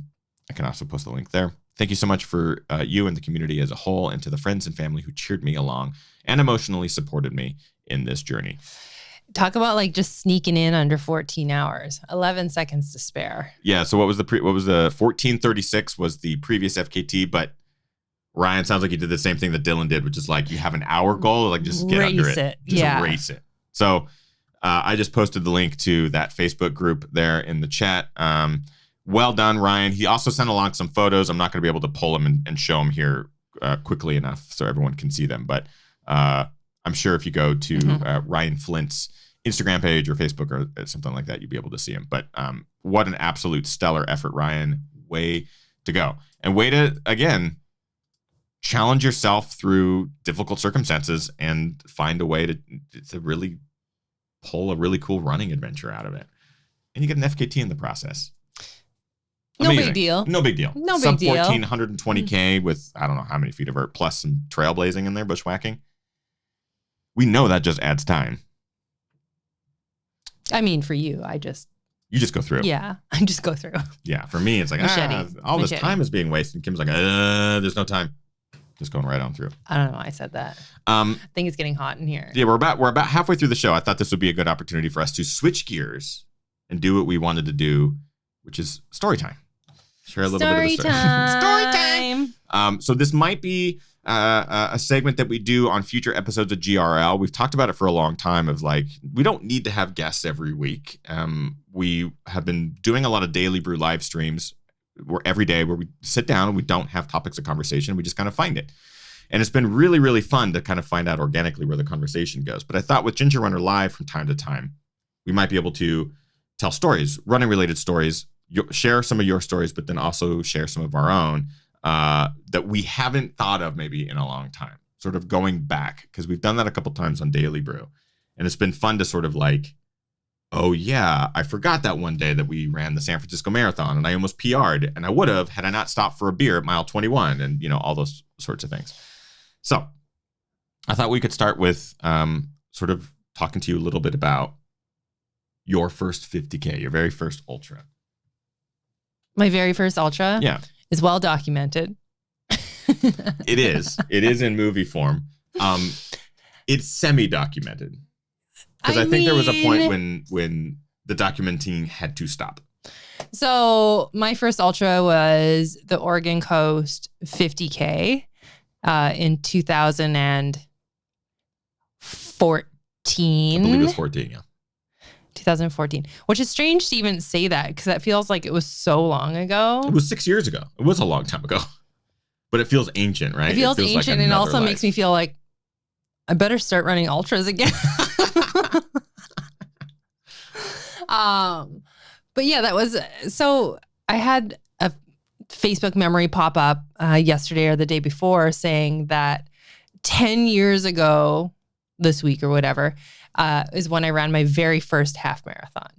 can also post the link there. Thank you so much for you and the community as a whole, and to the friends and family who cheered me along and emotionally supported me in this journey. Talk about like just sneaking in under 14 hours, 11 seconds to spare. Yeah. So what was the 14:36 was the previous FKT, but Ryan sounds like he did the same thing that Dylan did, which is like you have an hour goal, like just get under it. Just race it. So I just posted the link to that Facebook group there in the chat. Well done, Ryan. He also sent along some photos. I'm not going to be able to pull them and show them here quickly enough so everyone can see them. But I'm sure if you go to Ryan Flint's Instagram page or Facebook or something like that, you'll be able to see him. But what an absolute stellar effort, Ryan. Way to go. And way to, again, challenge yourself through difficult circumstances and find a way to really pull a really cool running adventure out of it. And you get an FKT in the process. Amazing. No big deal. No big deal. No big deal. Sub 14, 120K with I don't know how many feet of vert plus some trailblazing in there, bushwhacking. We know that just adds time. I mean, for you, you just go through. Yeah, I just go through. Yeah, for me, it's like, all this time is being wasted. And Kim's like, there's no time. Just going right on through. I don't know why I said that. I think it's getting hot in here. Yeah, we're about halfway through the show. I thought this would be a good opportunity for us to switch gears and do what we wanted to do, which is story time. Share a little bit of a story. Story time. So this might be a segment that we do on future episodes of GRL. We've talked about it for a long time of like, we don't need to have guests every week. We have been doing a lot of Daily Brew live streams every day where we sit down and we don't have topics of conversation. We just kind of find it. And it's been really, really fun to kind of find out organically where the conversation goes. But I thought with Ginger Runner Live from time to time, we might be able to tell stories, running related stories, share some of your stories, but then also share some of our own that we haven't thought of maybe in a long time, sort of going back, because we've done that a couple times on Daily Brew. And it's been fun to sort of like, oh yeah, I forgot that one day that we ran the San Francisco Marathon and I almost PR'd, and I would have had I not stopped for a beer at mile 21 and, all those sorts of things. So I thought we could start with sort of talking to you a little bit about your first 50K, your very first ultra. My very first ultra is well documented. It is. It is in movie form. It's semi-documented. Because I think there was a point when the documenting had to stop. So my first ultra was the Oregon Coast 50K in 2014. I believe it was 14, yeah. 2014, which is strange to even say that because that feels like it was so long ago. It was 6 years ago. It was a long time ago. But it feels ancient, right? It feels ancient, like and it also makes me feel like I better start running ultras again. But yeah, that was, so I had a Facebook memory pop up yesterday or the day before saying that 10 years ago this week or whatever is when I ran my very first half marathon.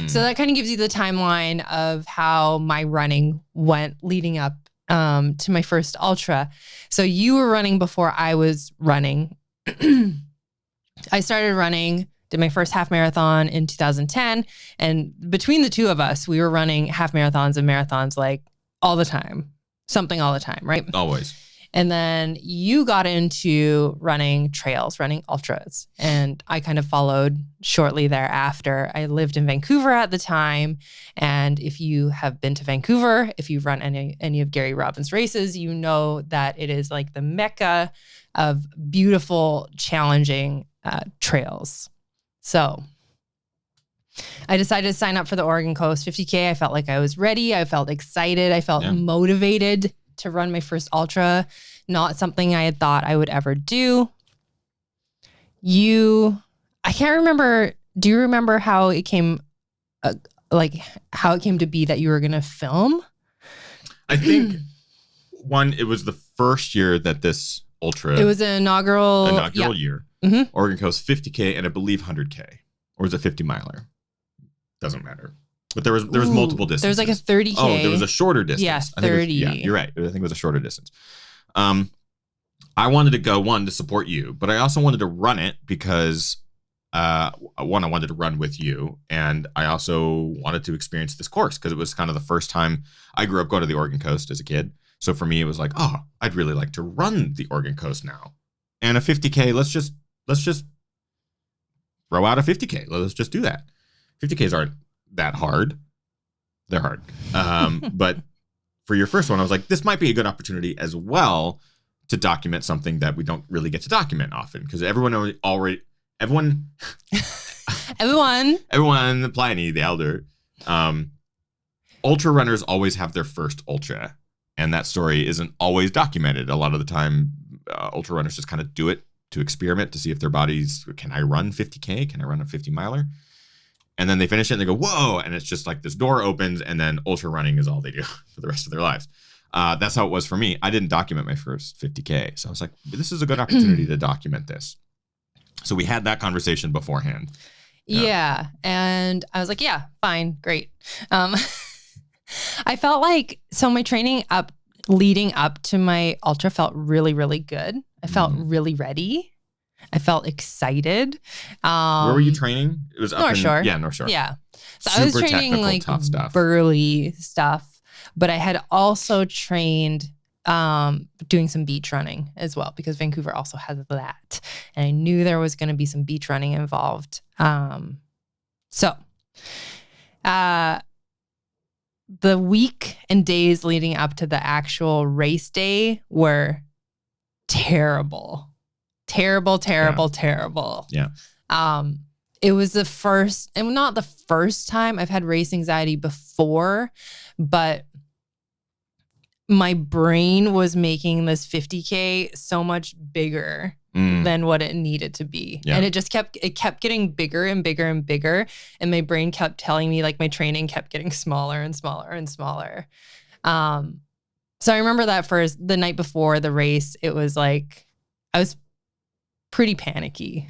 So that kind of gives you the timeline of how my running went leading up to my first ultra. So you were running before I was running. I started running, did my first half marathon in 2010. And between the two of us, we were running half marathons and marathons like all the time, something all the time, right? Always. And then you got into running trails, running ultras. And I kind of followed shortly thereafter. I lived in Vancouver at the time. And if you have been to Vancouver, if you've run any of Gary Robbins' races, you know that it is like the mecca of beautiful, challenging trails. So I decided to sign up for the Oregon Coast 50K. I felt like I was ready. I felt excited. I felt motivated to run my first ultra. Not something I had thought I would ever do. I can't remember. Do you remember how it came, how it came to be that you were going to film? I think it was the first year that this ultra. It was an inaugural year. Mm-hmm. Oregon Coast 50K and I believe 100K, or was it 50 miler? Doesn't matter. But there was multiple distances. There was like a 30K. Oh, there was a shorter distance. Yeah, 30. You're right. I think it was a shorter distance. I wanted to go, one, to support you, but I also wanted to run it because, I wanted to run with you, and I also wanted to experience this course because it was kind of the first time I grew up going to the Oregon Coast as a kid. So for me, it was like, oh, I'd really like to run the Oregon Coast now. And a 50K, let's just throw out a 50K. Let's just do that. 50Ks aren't that hard. They're hard. But for your first one, I was like, this might be a good opportunity as well to document something that we don't really get to document often, because everyone everyone, Pliny, the elder, ultra runners always have their first ultra. And that story isn't always documented. A lot of the time, ultra runners just kind of do it to experiment to see if their bodies, can I run 50K? Can I run a 50 miler? And then they finish it and they go, whoa. And it's just like this door opens and then ultra running is all they do for the rest of their lives. That's how it was for me. I didn't document my first 50K. So I was like, this is a good opportunity to document this. So we had that conversation beforehand. Yeah. And I was like, yeah, fine, great. I felt like, so my training leading up to my ultra felt really, really good. I felt really ready. I felt excited. Where were you training? It was up North Shore. Yeah, North Shore. Yeah. So Super I was training technical, like tough stuff. burly stuff, but I had also trained doing some beach running as well, because Vancouver also has that. And I knew there was going to be some beach running involved. The week and days leading up to the actual race day were terrible. Terrible. Yeah. It was the first, and not the first time. I've had race anxiety before, but my brain was making this 50K so much bigger than what it needed to be. Yeah. And it kept getting bigger and bigger and bigger. And my brain kept telling me, like, my training kept getting smaller and smaller and smaller. So I remember that the night before the race, it was like, I was pretty panicky.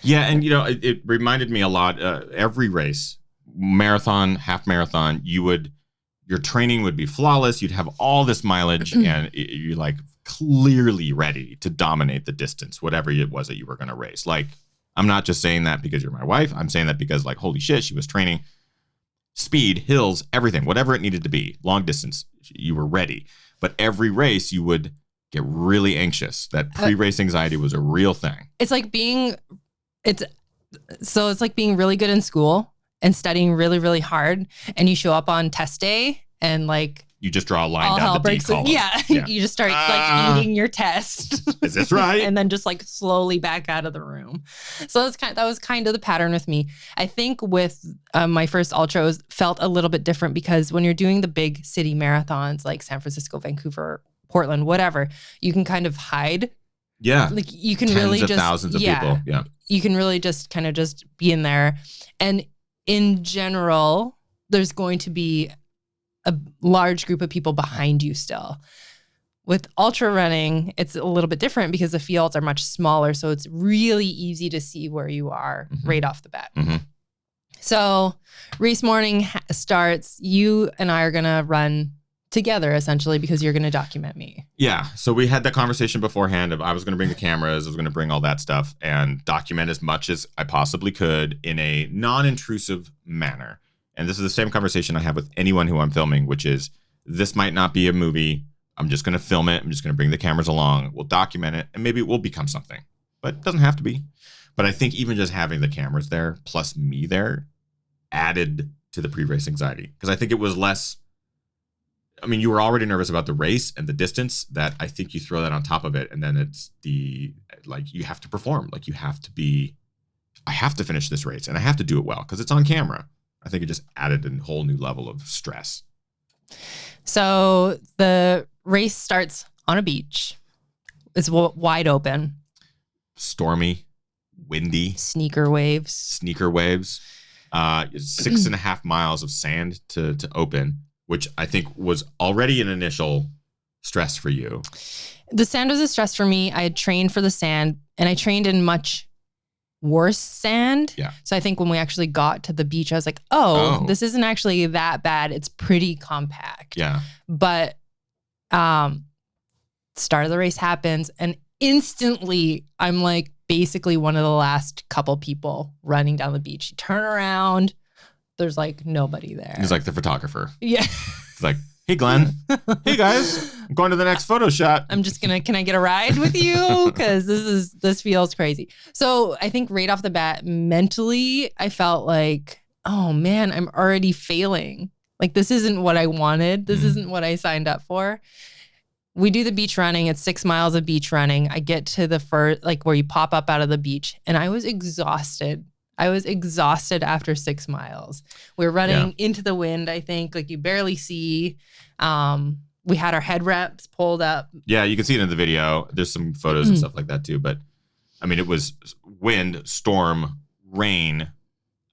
Yeah. And, it reminded me a lot. Every race, marathon, half marathon, your training would be flawless. You'd have all this mileage and you're like clearly ready to dominate the distance, whatever it was that you were going to race. Like, I'm not just saying that because you're my wife. I'm saying that because, like, holy shit, she was training speed, hills, everything, whatever it needed to be, long distance, you were ready. But every race you would get really anxious. That pre-race anxiety was a real thing. It's like being really good in school and studying really, really hard, and you show up on test day and, like, you just draw a line down the D column. Yeah. You just start like eating your test. Is this right? And then just like slowly back out of the room. So that was kind of the pattern with me. I think with my first ultra felt a little bit different, because when you're doing the big city marathons like San Francisco, Vancouver, Portland, whatever, you can kind of hide. Yeah. Like, you can Tens really of just thousands of people. Yeah. You can really just kind of just be in there. And in general, there's going to be a large group of people behind you still. With ultra running, it's a little bit different because the fields are much smaller. So it's really easy to see where you are right off the bat. Mm-hmm. So race morning starts. You and I are going to run together, essentially, because you're going to document me. Yeah. So we had that conversation beforehand of I was going to bring the cameras, I was going to bring all that stuff and document as much as I possibly could in a non-intrusive manner. And this is the same conversation I have with anyone who I'm filming, which is, this might not be a movie. I'm just going to film it. I'm just going to bring the cameras along. We'll document it, and maybe it will become something. But it doesn't have to be. But I think even just having the cameras there, plus me there, added to the pre-race anxiety. Because I think it was less... I mean, you were already nervous about the race and the distance, that I think you throw that on top of it. And then it's you have to perform. Like, I have to finish this race and I have to do it well because it's on camera. I think it just added a whole new level of stress. So the race starts on a beach. It's wide open. Stormy, windy. Sneaker waves. 6.5 miles of sand to open, which I think was already an initial stress for you. The sand was a stress for me. I had trained for the sand, and I trained in much worse sand. Yeah. So I think when we actually got to the beach, I was like, oh, this isn't actually that bad. It's pretty compact. Yeah. But start of the race happens, and instantly I'm like basically one of the last couple people running down the beach. You turn around, there's like nobody there. He's like the photographer. Yeah. It's like, hey, Glenn. Hey, guys. I'm going to the next photo shot. Can I get a ride with you? Because this feels crazy. So I think right off the bat, mentally, I felt like, oh man, I'm already failing. Like, this isn't what I wanted. This isn't what I signed up for. we do the beach running. It's 6 miles of beach running. I get to the first, like where you pop up out of the beach, and I was exhausted. I was exhausted after 6 miles. We were running into the wind, I think, like you barely see. We had our head reps pulled up. Yeah, you can see it in the video. There's some photos and stuff like that too. But I mean, it was wind, storm, rain,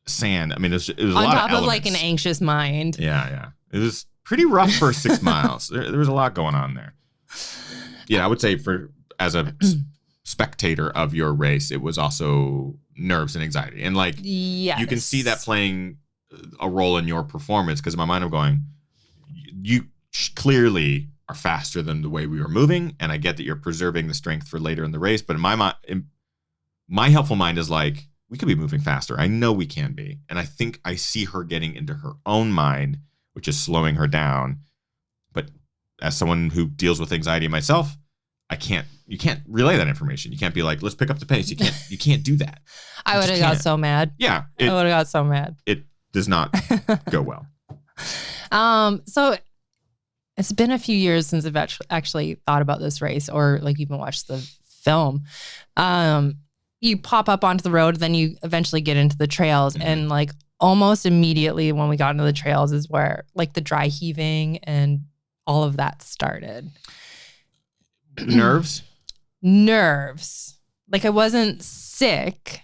sand. I mean, it was a lot of elements. On top of like an anxious mind. Yeah. It was pretty rough for 6 miles. There was a lot going on there. Yeah, I would say as a spectator of your race, it was also nerves and anxiety. And like, you can see that playing a role in your performance, because in my mind I'm going, you clearly are faster than the way we were moving. And I get that you're preserving the strength for later in the race. But in my mind, my helpful mind is like, we could be moving faster. I know we can be. And I think I see her getting into her own mind, which is slowing her down. But as someone who deals with anxiety myself, you can't relay that information. You can't be like, let's pick up the pace. You can't do that. I would have got so mad. Yeah. I would have got so mad. It does not go well. So it's been a few years since I've actually thought about this race or like even watched the film. You pop up onto the road, then you eventually get into the trails, and like almost immediately when we got into the trails is where like the dry heaving and all of that started. Nerves? Nerves. Like I wasn't sick.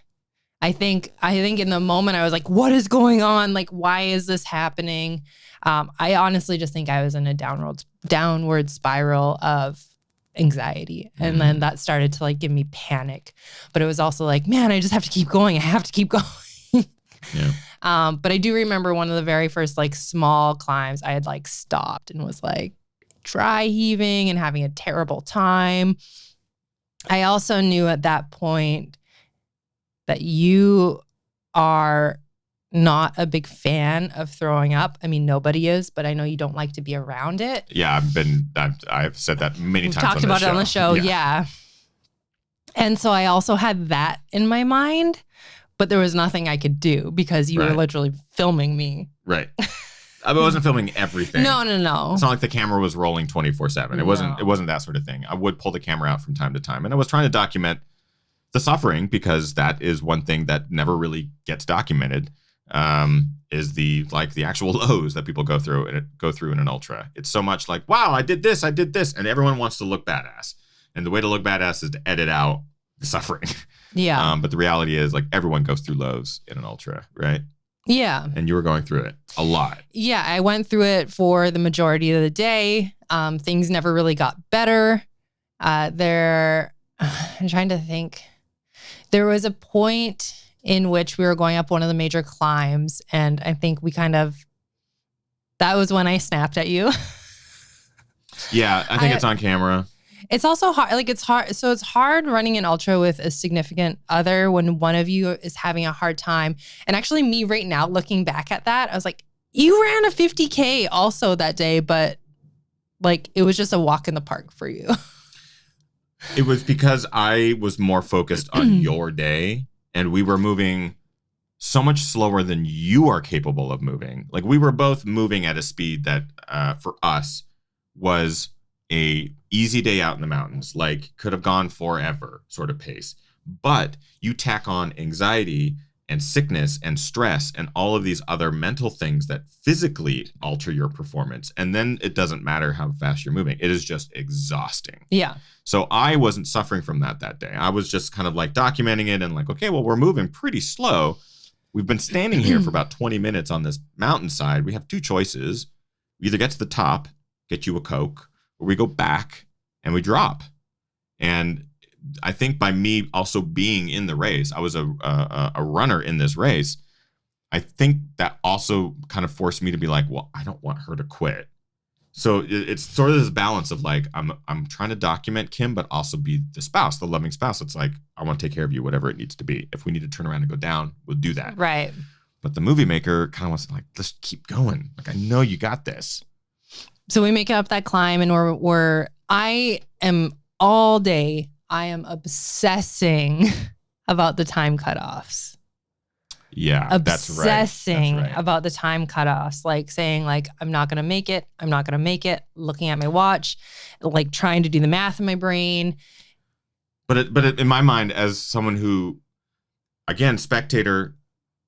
I think in the moment I was like, what is going on? Like, why is this happening? I honestly just think I was in a downward spiral of anxiety. And then that started to like give me panic. But it was also like, man, I just have to keep going. I have to keep going. Yeah. But I do remember one of the very first like small climbs I had like stopped and was like dry heaving and having a terrible time. I also knew at that point that you are not a big fan of throwing up. I mean, nobody is, but I know you don't like to be around it. Yeah, I've said that many times. We've talked about it on the show. Yeah. And so I also had that in my mind, but there was nothing I could do because you were literally filming me. Right. I wasn't filming everything. No. It's not like the camera was rolling 24/7. It wasn't that sort of thing. I would pull the camera out from time to time, and I was trying to document the suffering, because that is one thing that never really gets documented. Is the actual lows that people go through in an ultra. It's so much like, wow, I did this, and everyone wants to look badass. And the way to look badass is to edit out the suffering. Yeah. But the reality is like everyone goes through lows in an ultra, right? Yeah. And you were going through it a lot. Yeah, I went through it for the majority of the day. Things never really got better. I'm trying to think. There was a point in which we were going up one of the major climbs, and I think that was when I snapped at you. Yeah, I think it's on camera. It's also hard. Like it's hard. So it's hard running an ultra with a significant other when one of you is having a hard time. And actually me right now, looking back at that, I was like, you ran a 50K also that day, but like it was just a walk in the park for you. It was because I was more focused on your day, and we were moving so much slower than you are capable of moving. Like we were both moving at a speed that for us was a easy day out in the mountains, like could have gone forever sort of pace. But you tack on anxiety and sickness and stress and all of these other mental things that physically alter your performance. And then it doesn't matter how fast you're moving. It is just exhausting. Yeah. So I wasn't suffering from that day. I was just kind of like documenting it and like, okay, well, we're moving pretty slow. We've been standing here for about 20 minutes on this mountainside. We have two choices. We either get to the top, get you a Coke, or we go back and we drop. And I think by me also being in the race, I was a runner in this race. I think that also kind of forced me to be like, well, I don't want her to quit. So it's sort of this balance of like, I'm trying to document Kim, but also be the spouse, the loving spouse. It's like, I want to take care of you, whatever it needs to be. If we need to turn around and go down, we'll do that. Right. But the movie maker kind of wants to like, let's keep going. Like, I know you got this. So we make up that climb, and I am all day, I am obsessing about the time cutoffs. Yeah, obsessing that's right. about the time cutoffs, like saying like, I'm not going to make it. I'm not going to make it. Looking at my watch, like trying to do the math in my brain. But in my mind, as someone who, again, spectator,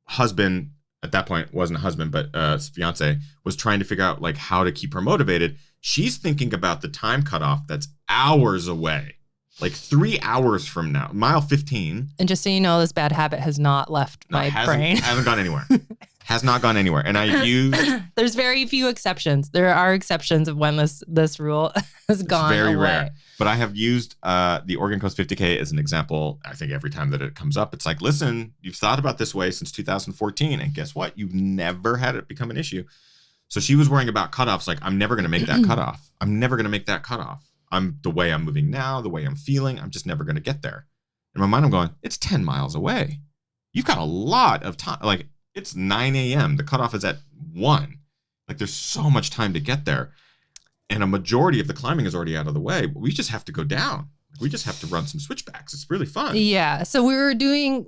husband, at that point wasn't a husband, but fiance, was trying to figure out like how to keep her motivated. She's thinking about the time cutoff that's hours away, like 3 hours from now, mile 15. And just so you know, this bad habit has not left my brain. Hasn't gone anywhere. Has not gone anywhere. And I've used... There's very few exceptions. There are exceptions of when this rule has gone very away. Rare. But I have used the Oregon Coast 50K as an example. I think every time that it comes up, it's like, listen, you've thought about this way since 2014. And guess what? You've never had it become an issue. So she was worrying about cutoffs. Like, I'm never going to make that cutoff. I'm never going to make that cutoff. The way I'm moving now, the way I'm feeling, I'm just never going to get there. In my mind, I'm going, it's 10 miles away. You've got a lot of time. Like, it's 9 a.m. The cutoff is at 1. Like, there's so much time to get there. And a majority of the climbing is already out of the way. But we just have to go down. We just have to run some switchbacks. It's really fun. Yeah. So we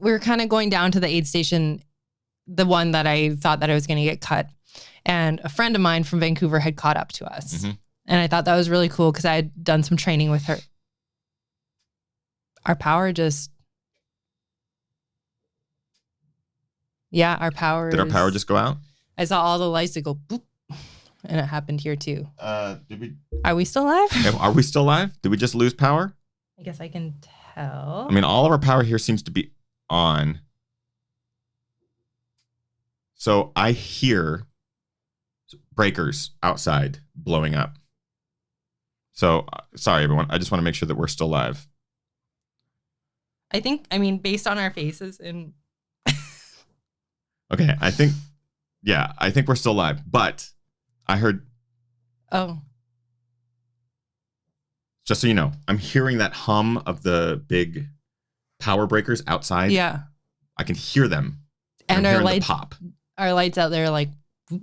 were kind of going down to the aid station, the one that I thought that I was going to get cut. And a friend of mine from Vancouver had caught up to us. Mm-hmm. And I thought that was really cool because I had done some training with her. Our power just... Yeah, our power... Did our power just go out? I saw all the lights that go boop. And it happened here too. Did we? Are we still live? Are we still live? Did we just lose power? I guess I can tell. I mean, all of our power here seems to be on. So I hear breakers outside blowing up. So sorry, everyone. I just want to make sure that we're still live. I mean, based on our faces and. Okay, I think we're still live, but. I heard. Oh. Just so you know, I'm hearing that hum of the big power breakers outside. Yeah. I can hear them. And our lights pop. Our lights out there like. So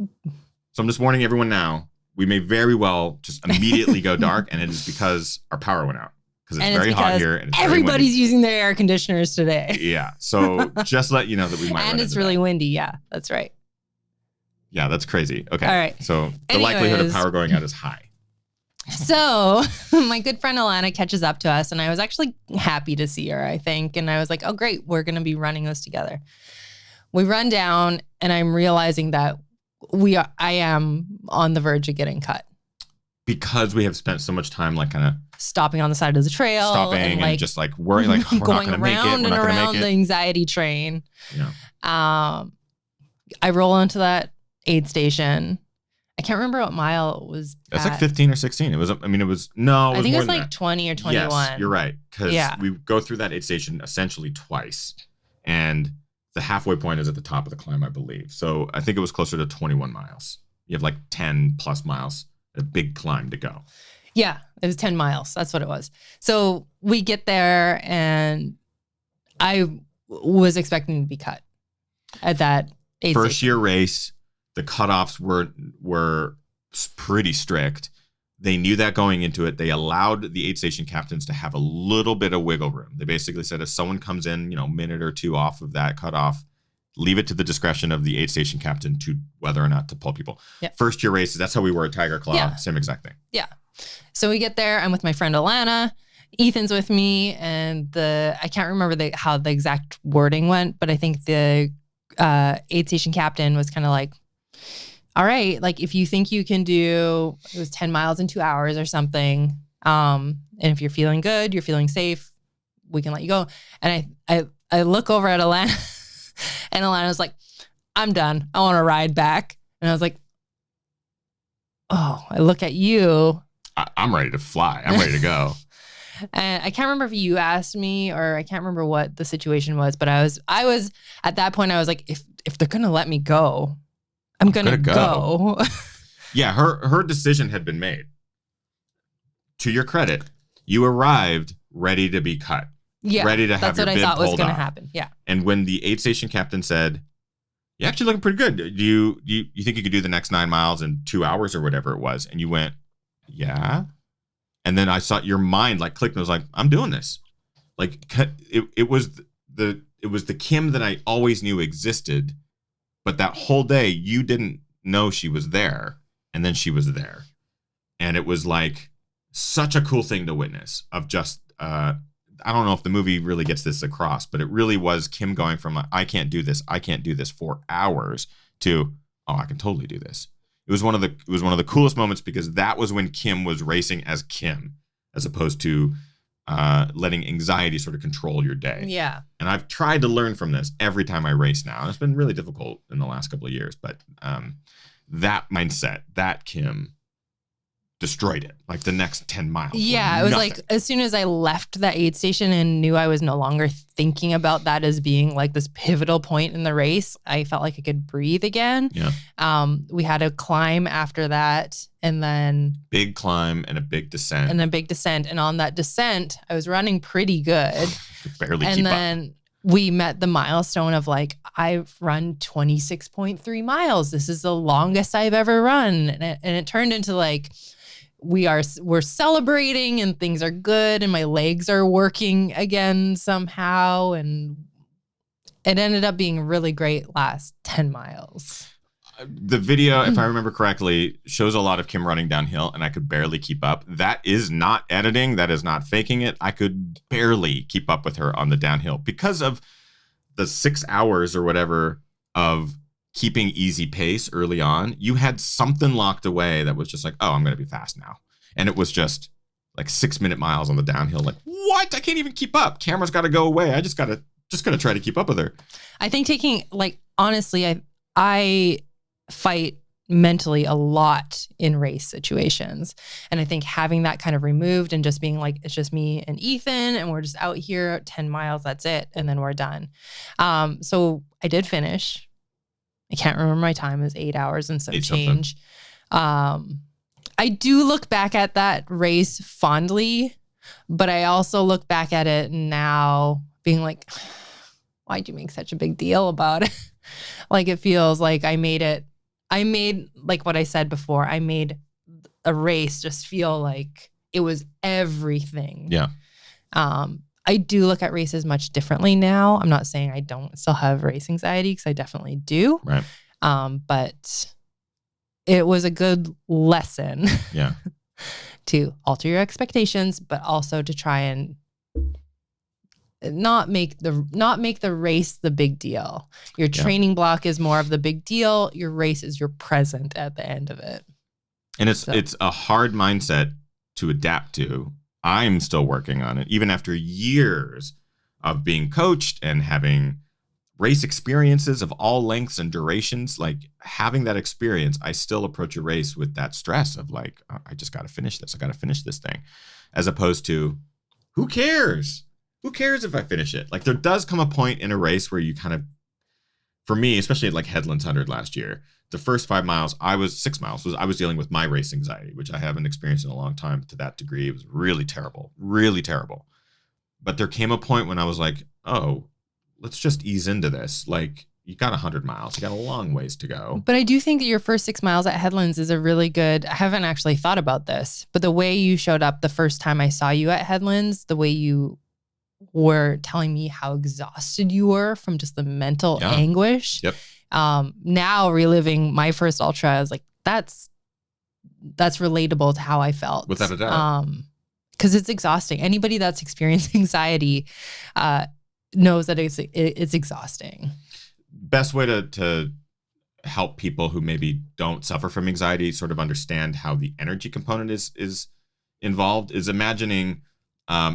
I'm just warning everyone now. We may very well just immediately go dark, and it is because our power went out. Because it's very hot here. And everybody's using their air conditioners today. Yeah. So just let you know that we might. And it's really windy. Yeah, that's right. Yeah, that's crazy. Okay. All right. So the likelihood of power going out is high. So my good friend Alana catches up to us, and I was actually happy to see her, I think. And I was like, oh, great. We're going to be running this together. We run down, and I'm realizing that I am on the verge of getting cut. Because we have spent so much time like kind of stopping on the side of the trail. And just like worrying, like, we're not going to make it. We're not going to make it. Going around the anxiety train. Yeah. I roll into that aid station. I can't remember what mile it was. It's like 15 or 16. It was, no. I think it was like 20 or 21. Yes, you're right. Because we go through that aid station essentially twice. And the halfway point is at the top of the climb, I believe. So I think it was closer to 21 miles. You have like 10 plus miles, a big climb to go. Yeah, it was 10 miles. That's what it was. So we get there, and I was expecting to be cut at that aid First station. Year race. The cutoffs were pretty strict. They knew that going into it. They allowed the aid station captains to have a little bit of wiggle room. They basically said if someone comes in, a minute or two off of that cutoff, leave it to the discretion of the aid station captain to whether or not to pull people. Yep. First year races, that's how we were at Tiger Claw. Yeah. Same exact thing. Yeah. So we get there. I'm with my friend Alana. Ethan's with me, and I can't remember how the exact wording went, but I think the aid station captain was kind of like, all right, like if you think you can do, it was 10 miles in 2 hours or something. And if you're feeling good, you're feeling safe, we can let you go. And I look over at Alana, and Alana was like, I'm done. I want to ride back. And I was like, oh, I look at you. I'm ready to fly. I'm ready to go. And I can't remember if you asked me, or I can't remember what the situation was, but I was at that point, I was like, if they're going to let me go, I'm gonna go. Yeah, her decision had been made. To your credit, you arrived ready to be cut. Yeah, ready to have your bid pulled off. That's what I thought was going to happen. Yeah. And when the aid station captain said, "You're actually looking pretty good. Do you think you could do the next 9 miles in 2 hours or whatever it was?" And you went, "Yeah." And then I saw your mind like clicked and was like, "I'm doing this." Like it was the the Kim that I always knew existed, but that whole day you didn't know she was there, and then she was there. And it was like such a cool thing to witness of just, I don't know if the movie really gets this across, but it really was Kim going from I can't do this for hours to, oh, I can totally do this. It was one of the coolest moments because that was when Kim was racing as Kim, as opposed to letting anxiety sort of control your day. Yeah. And I've tried to learn from this every time I race now. And it's been really difficult in the last couple of years, but that mindset, that Kim destroyed it. Like the next 10 miles. Yeah, it was like as soon as I left that aid station and knew I was no longer thinking about that as being like this pivotal point in the race, I felt like I could breathe again. Yeah. We had a climb after that, and then big climb and a big descent. And on that descent, I was running pretty good. Barely and keep up. And then we met the milestone of like, I've run 26.3 miles. This is the longest I've ever run. And it turned into like, we're celebrating and things are good and my legs are working again somehow. And it ended up being a really great last 10 miles. The video, if I remember correctly, shows a lot of Kim running downhill and I could barely keep up. That is not editing. That is not faking it. I could barely keep up with her on the downhill because of the 6 hours or whatever of keeping easy pace early on. You had something locked away that was just like, oh, I'm going to be fast now. And it was just like 6-minute miles on the downhill. Like, what? I can't even keep up. Camera's got to go away. I just got to try to keep up with her. I think honestly, I fight mentally a lot in race situations. And I think having that kind of removed and just being like, it's just me and Ethan and we're just out here 10 miles, that's it. And then we're done. So I did finish. I can't remember my time. It was 8 hours and some change. I do look back at that race fondly, but I also look back at it now being like, why'd you make such a big deal about it? Like, it feels like I made like what I said before, I made a race just feel like it was everything. Yeah. I do look at races much differently now. I'm not saying I don't still have race anxiety because I definitely do. Right. But it was a good lesson. Yeah. To alter your expectations, but also to try and not make the race the big deal. Your training block is more of the big deal. Your race is your present at the end of it. And it's a hard mindset to adapt to. I'm still working on it, even after years of being coached and having race experiences of all lengths and durations. Like, having that experience, I still approach a race with that stress of like, I just got to finish this. I got to finish this thing, as opposed to, who cares? Who cares if I finish it? Like, there does come a point in a race where you kind of, for me, especially at like Headlands 100 last year, the first 5 miles, 6 miles, I was dealing with my race anxiety, which I haven't experienced in a long time to that degree. It was really terrible, really terrible. But there came a point when I was like, oh, let's just ease into this. Like, you got 100 miles. You got a long ways to go. But I do think that your first 6 miles at Headlands is a really good, I haven't actually thought about this, but the way you showed up the first time I saw you at Headlands, the way you were telling me how exhausted you were from just the mental anguish. Yep. Now reliving my first ultra, I was like, that's relatable to how I felt. Without a doubt. Because it's exhausting. Anybody that's experienced anxiety knows that it's exhausting. Best way to help people who maybe don't suffer from anxiety sort of understand how the energy component is involved is imagining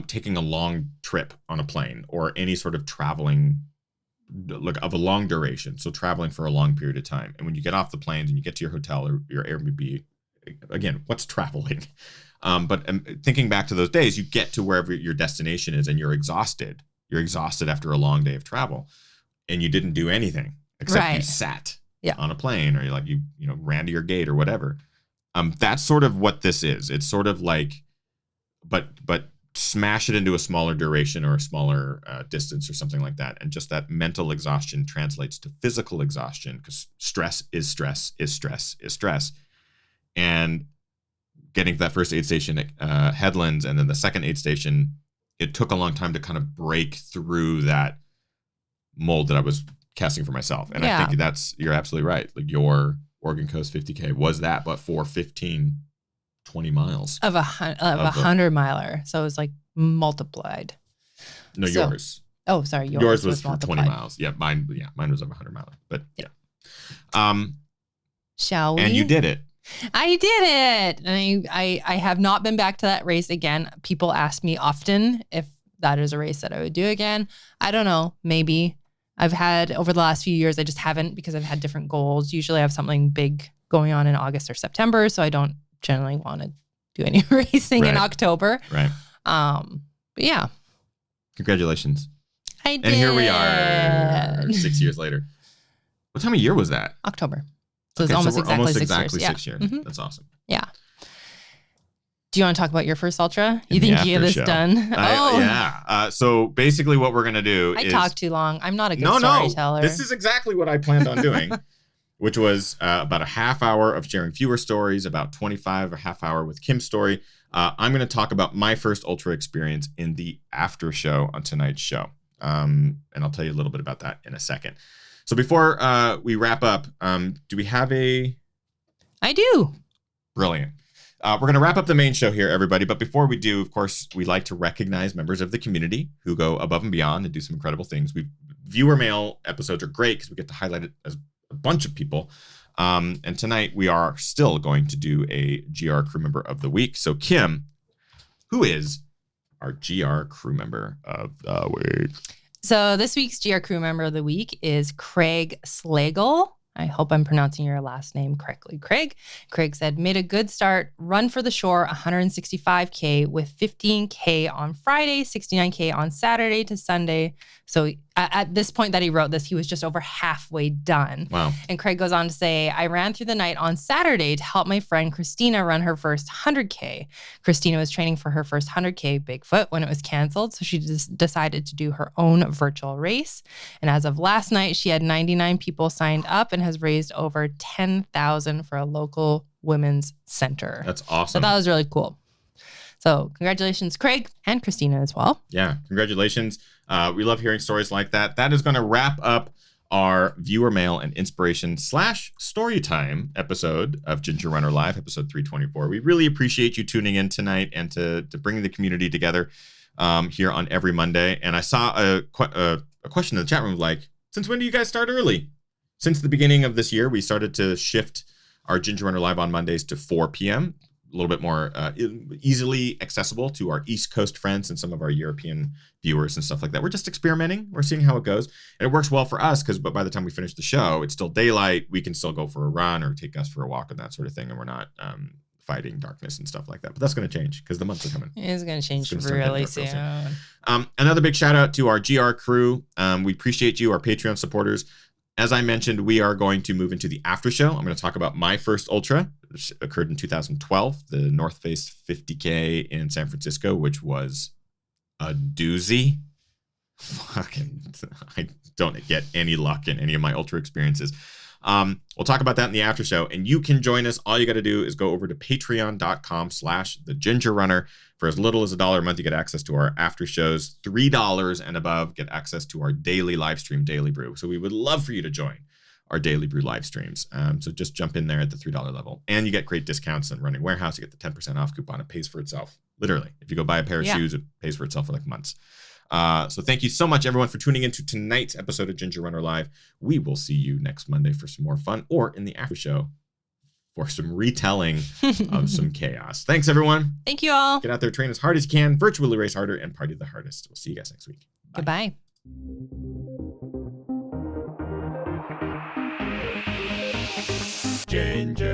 taking a long trip on a plane or any sort of traveling of a long duration. So traveling for a long period of time. And when you get off the planes and you get to your hotel or your Airbnb, again, what's traveling? But thinking back to those days, you get to wherever your destination is and you're exhausted. You're exhausted after a long day of travel and you didn't do anything except you sat on a plane or you ran to your gate or whatever. That's sort of what this is. It's sort of like, but smash it into a smaller duration or a smaller distance or something like that. And just that mental exhaustion translates to physical exhaustion because stress is stress is stress is stress. And getting to that first aid station at Headlands and then the second aid station, it took a long time to kind of break through that mold that I was casting for myself. And I think you're absolutely right. Like your Oregon Coast 50K was that, but for 15, 20 miles of a 100-miler. So it was like multiplied. No, yours. Oh, sorry. Yours was for 20 miles. Yeah, mine was of 100-miler. But yeah. Shall we? And you did it. I did it. And I have not been back to that race again. People ask me often if that is a race that I would do again. I don't know. Maybe. I've had over the last few years, I just haven't because I've had different goals. Usually I have something big going on in August or September. So I don't generally want to do any racing in October. Right. But yeah. Congratulations. I did. And here we are 6 years later. What time of year was that? October. So it's almost exactly 6 years. Mm-hmm. That's awesome. Yeah. Do you want to talk about your first ultra? You think you get this done? Yeah. So basically what we're going to do is... I talk too long. I'm not a good storyteller. This is exactly what I planned on doing, which was about a half hour of sharing fewer stories, about 25, a half hour with Kim's story. I'm going to talk about my first ultra experience in the after show on tonight's show. And I'll tell you a little bit about that in a second. So before we wrap up, do we have a... I do. Brilliant. We're going to wrap up the main show here, everybody. But before we do, of course, we like to recognize members of the community who go above and beyond and do some incredible things. Viewer mail episodes are great because we get to highlight it as a bunch of people. And tonight we are still going to do a GR crew member of the week. So Kim, who is our GR crew member of the week? So this week's GR crew member of the week is Craig Slagle. I hope I'm pronouncing your last name correctly, Craig. Craig said, made a good start, run for the shore, 165K with 15K on Friday, 69K on Saturday to Sunday. So at this point that he wrote this, he was just over halfway done. Wow. And Craig goes on to say, I ran through the night on Saturday to help my friend Christina run her first 100K. Christina was training for her first 100K Bigfoot when it was canceled, so she just decided to do her own virtual race. And as of last night, she had 99 people signed up and has raised over $10,000 for a local women's center. That's awesome. So that was really cool. So congratulations, Craig, and Christina as well. Yeah, congratulations. We love hearing stories like that. That is going to wrap up our viewer mail and inspiration / story time episode of Ginger Runner Live, episode 324. We really appreciate you tuning in tonight and to bring the community together here on every Monday. And I saw a question in the chat room like, since when do you guys start early? Since the beginning of this year, we started to shift our Ginger Runner Live on Mondays to 4 p.m., a little bit more easily accessible to our East Coast friends and some of our European viewers and stuff like that. We're just experimenting. We're seeing how it goes. And it works well for us because by the time we finish the show, it's still daylight. We can still go for a run or take us for a walk and that sort of thing. And we're not fighting darkness and stuff like that. But that's going to change because the months are coming. It is going to change really soon. Another big shout out to our GR crew. We appreciate you, our Patreon supporters. As I mentioned, we are going to move into the after show. I'm going to talk about my first ultra, which occurred in 2012, the North Face 50K in San Francisco, which was a doozy. I don't get any luck in any of my ultra experiences. We'll talk about that in the after show, and you can join us. All you got to do is go over to patreon.com/thegingerrunner. For as little as $1 a month, you get access to our after shows. $3 and above get access to our daily live stream, Daily Brew. So we would love for you to join our Daily Brew live streams. So just jump in there at the $3 level, and you get great discounts on Running Warehouse. You get the 10% off coupon. It pays for itself, literally. If you go buy a pair of shoes, it pays for itself for like months. So thank you so much, everyone, for tuning into tonight's episode of Ginger Runner Live. We will see you next Monday for some more fun, or in the after show for some retelling of some chaos. Thanks, everyone. Thank you all. Get out there, train as hard as you can, virtually race harder, and party the hardest. We'll see you guys next week. Bye. Goodbye. Ginger.